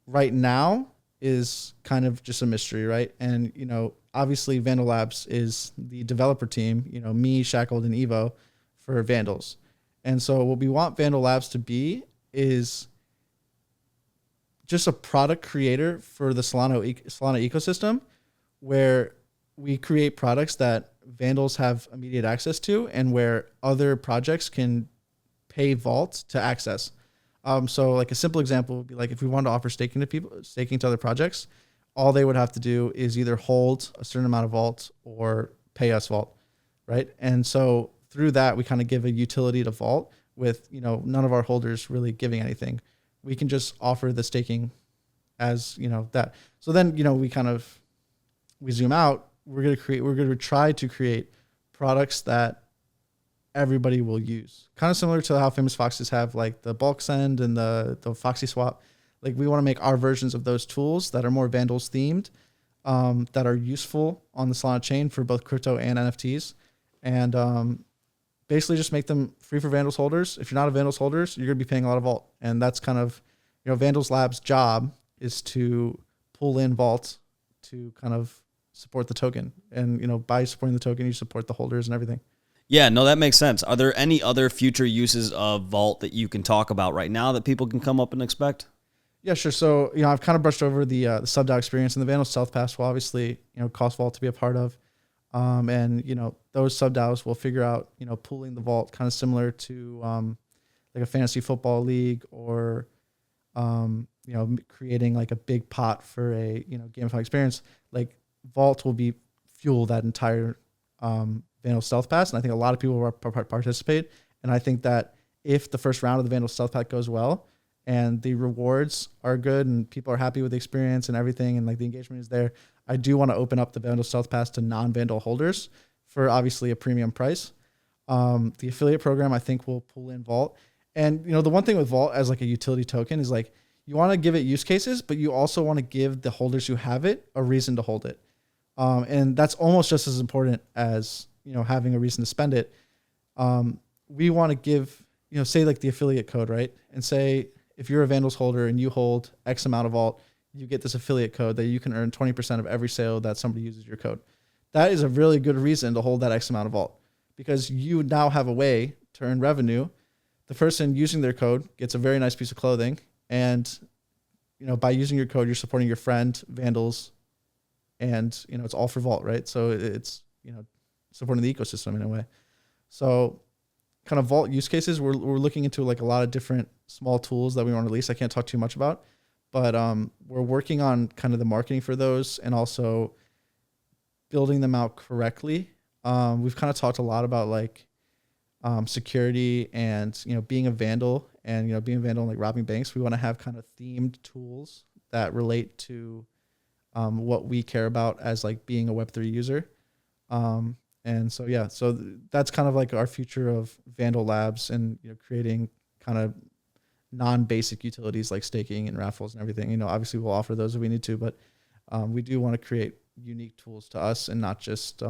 right now is kind of just a mystery, right? And, you know, obviously Vandal Labs is the developer team, you know, me, Shackled, and Evo for Vandals. And so what we want Vandal Labs to be is just a product creator for the Solana ecosystem, where we create products that Vandals have immediate access to and where other projects can pay Vault to access. So like a simple example would be like if we wanted to offer staking to other projects, all they would have to do is either hold a certain amount of Vault or pay us Vault, right? And so through that, we kind of give a utility to Vault with, you know, none of our holders really giving anything. We can just offer the staking as, you know, that. So then, you know, we zoom out. We're going to try to create products that everybody will use. Kind of similar to how Famous Foxes have like the bulk send and the Foxy swap. Like we want to make our versions of those tools that are more Vandals themed, that are useful on the Solana chain for both crypto and NFTs. And basically just make them free for Vandals holders. If you're not a Vandals holder, you're going to be paying a lot of Vault. And that's kind of, you know, Vandals Labs' job is to pull in Vault to kind of support the token. And, you know, by supporting the token, you support the holders and everything. Yeah, no, that makes sense. Are there any other future uses of Vault that you can talk about right now that people can come up and expect? Yeah, sure. So, you know, I've kind of brushed over the sub-DAO experience, and the Vandals South Pass will obviously, you know, cost Vault to be a part of. And, you know, those sub-DAOs will figure out, you know, pooling the Vault kind of similar to like a fantasy football league or, you know, creating like a big pot for a, you know, gamified experience. Like Vault will be fuel that entire Vandal Stealth Pass, and I think a lot of people will participate. And I think that if the first round of the Vandal Stealth Pass goes well and the rewards are good and people are happy with the experience and everything and like the engagement is there, I do want to open up the Vandal Stealth Pass to non-Vandal holders for obviously a premium price. The affiliate program I think will pull in Vault. And, you know, the one thing with Vault as like a utility token is like you want to give it use cases, but you also want to give the holders who have it a reason to hold it. And that's almost just as important as, having a reason to spend it. We want to give, say like the affiliate code, right? And say if you're a Vandals holder and you hold X amount of vault, you get this affiliate code that you can earn 20% of every sale that somebody uses your code. That is a really good reason to hold that X amount of vault, because you now have a way to earn revenue. The person using their code gets a very nice piece of clothing, and by using your code, you're supporting your friend Vandals, and it's all for vault, right? So it's supporting the ecosystem in a way. So kind of vault use cases, we're looking into like a lot of different small tools that we want to release. I can't talk too much about, but we're working on kind of the marketing for those and also building them out correctly. We've kind of talked a lot about like security and being a vandal and being a vandal and like robbing banks. We want to have kind of themed tools that relate to what we care about as like being a Web3 user. And so that's kind of like our future of Vandal Labs and creating kind of non-basic utilities like staking and raffles and everything. Obviously we'll offer those if we need to, but we do want to create unique tools to us and not just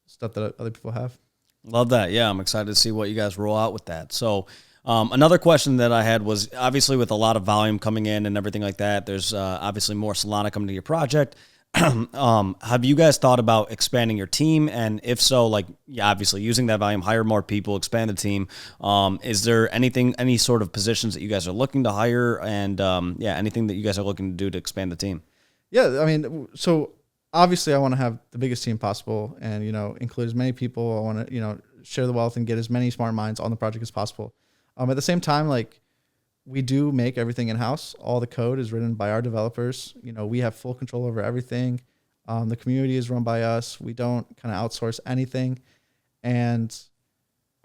stuff that other people have. Love that. Yeah, I'm excited to see what you guys roll out with that. So another question that I had was, obviously with a lot of volume coming in and everything like that, there's obviously more Solana coming to your project. Have you guys thought about expanding your team? And if so, obviously using that volume, hire more people, expand the team. Is there any sort of positions that you guys are looking to hire, and anything that you guys are looking to do to expand the team? Yeah, I mean, so obviously I want to have the biggest team possible and, include as many people. I want to, share the wealth and get as many smart minds on the project as possible. At the same time, we do make everything in-house. All the code is written by our developers. We have full control over everything. The community is run by us. We don't kind of outsource anything. And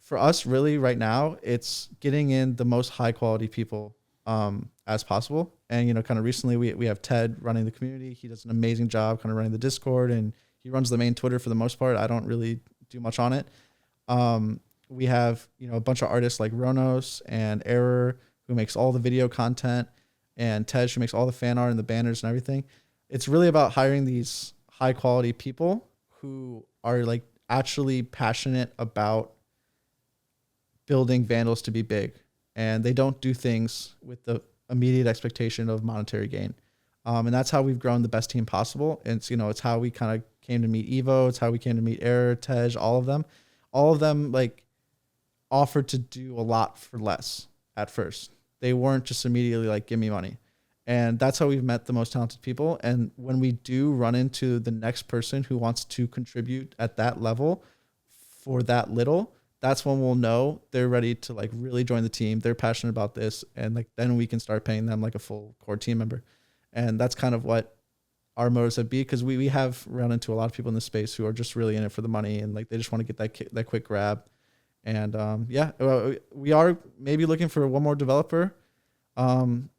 for us, really, right now, it's getting in the most high-quality people as possible. And, kind of recently, we have Ted running the community. He does an amazing job kind of running the Discord, and he runs the main Twitter for the most part. I don't really do much on it. We have, a bunch of artists like Ronos and Error, who makes all the video content, and Tej, who makes all the fan art and the banners and everything. It's really about hiring these high quality people who are actually passionate about building Vandals to be big, and they don't do things with the immediate expectation of monetary gain. And that's how we've grown the best team possible. And it's, it's how we kind of came to meet Evo. It's how we came to meet Error, Tej, all of them offered to do a lot for less at first. They weren't just immediately give me money. And that's how we've met the most talented people. And when we do run into the next person who wants to contribute at that level for that little, that's when we'll know they're ready to really join the team. They're passionate about this. And then we can start paying them a full core team member. And that's kind of what our motives have been, because we have run into a lot of people in this space who are just really in it for the money, and they just want to get that quick grab. And we are maybe looking for one more developer,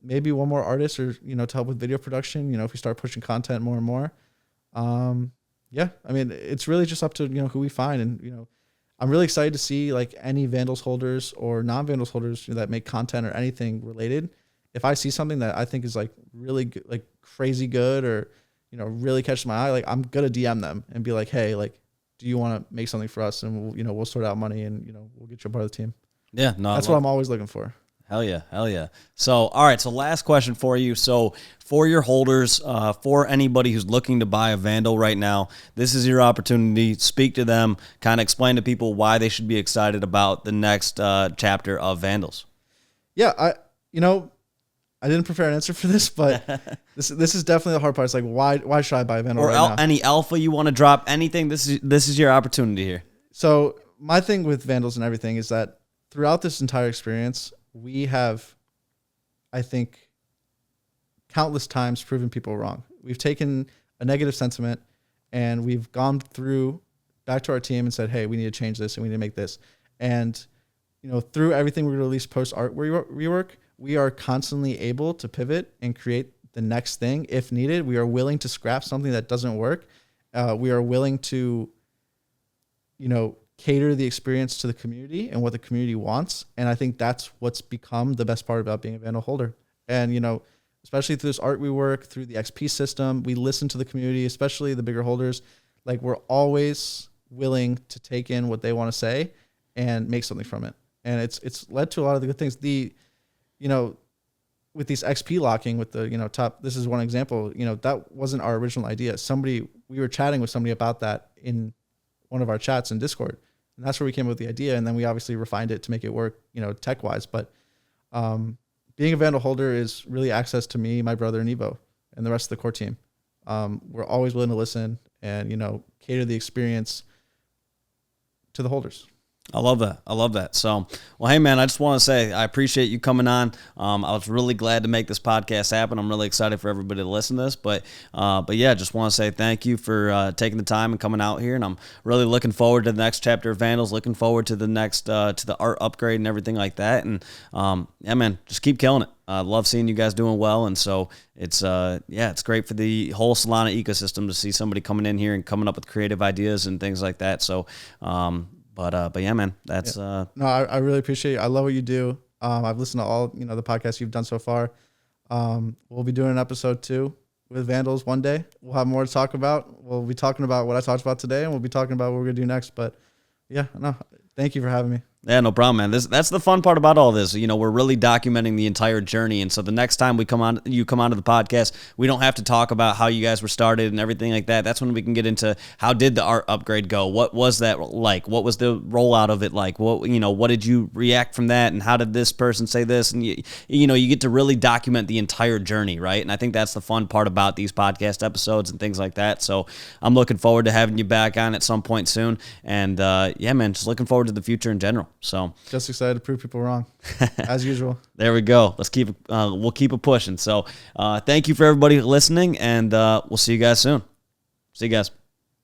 maybe one more artist, or to help with video production. If we start pushing content more and more, I mean, it's really just up to who we find. And I'm really excited to see any Vandals holders or non-Vandals holders that make content or anything related. If I see something that I think is really good, crazy good, or really catches my eye, I'm gonna DM them and be like, hey, do you want to make something for us? And we'll sort out money, and we'll get you a part of the team. Yeah, no, that's what I'm always looking for. Hell yeah. So, all right. So last question for you. So for your holders, for anybody who's looking to buy a Vandal right now, this is your opportunity. Speak to them, kind of explain to people why they should be excited about the next chapter of Vandals. Yeah, I didn't prepare an answer for this, but this is definitely the hard part. It's why should I buy a Vandal right now? Any alpha you want to drop, anything. This is your opportunity here. So my thing with Vandals and everything is that throughout this entire experience, we have, I think, countless times proven people wrong. We've taken a negative sentiment and we've gone back to our team and said, hey, we need to change this and we need to make this. And, through everything we release post art rework, we are constantly able to pivot and create the next thing if needed. We are willing to scrap something that doesn't work. We are willing to, cater the experience to the community and what the community wants. And I think that's what's become the best part about being a Vandal holder. And, especially through this art we work, through the XP system. We listen to the community, especially the bigger holders. Like, we're always willing to take in what they want to say and make something from it. And it's led to a lot of the good things. With these XP locking with the, top, this is one example, that wasn't our original idea. We were chatting with somebody about that in one of our chats in Discord. And that's where we came up with the idea. And then we obviously refined it to make it work, tech wise. But being a Vandal holder is really access to me, my brother, and Evo, and the rest of the core team. We're always willing to listen and, cater the experience to the holders. I love that. So, well, hey man, I just want to say I appreciate you coming on. I was really glad to make this podcast happen. I'm really excited for everybody to listen to this, but yeah, just want to say thank you for taking the time and coming out here. And I'm really looking forward to the next chapter of Vandals. Looking forward to the next to the art upgrade and everything like that. And yeah, man, just keep killing it. I love seeing you guys doing well, and so it's it's great for the whole Solana ecosystem to see somebody coming in here and coming up with creative ideas and things like that. So. But yeah, man, that's No, I really appreciate it. I love what you do. I've listened to all the podcasts you've done so far. We'll be doing an episode 2 with Vandals one day. We'll have more to talk about. We'll be talking about what I talked about today, and we'll be talking about what we're gonna do next. But yeah, no, thank you for having me. Yeah, no problem, man. That's the fun part about all this. We're really documenting the entire journey, and so the next time you come onto the podcast, we don't have to talk about how you guys were started and everything like that. That's when we can get into how did the art upgrade go? What was that like? What was the rollout of it like? What did you react from that? And how did this person say this? And you get to really document the entire journey, right? And I think that's the fun part about these podcast episodes and things like that. So I'm looking forward to having you back on at some point soon. And yeah, man, just looking forward to the future in general. So just excited to prove people wrong, as usual. There we go. Let's keep we'll keep it pushing. So thank you for everybody listening, and we'll see you guys soon. See you guys.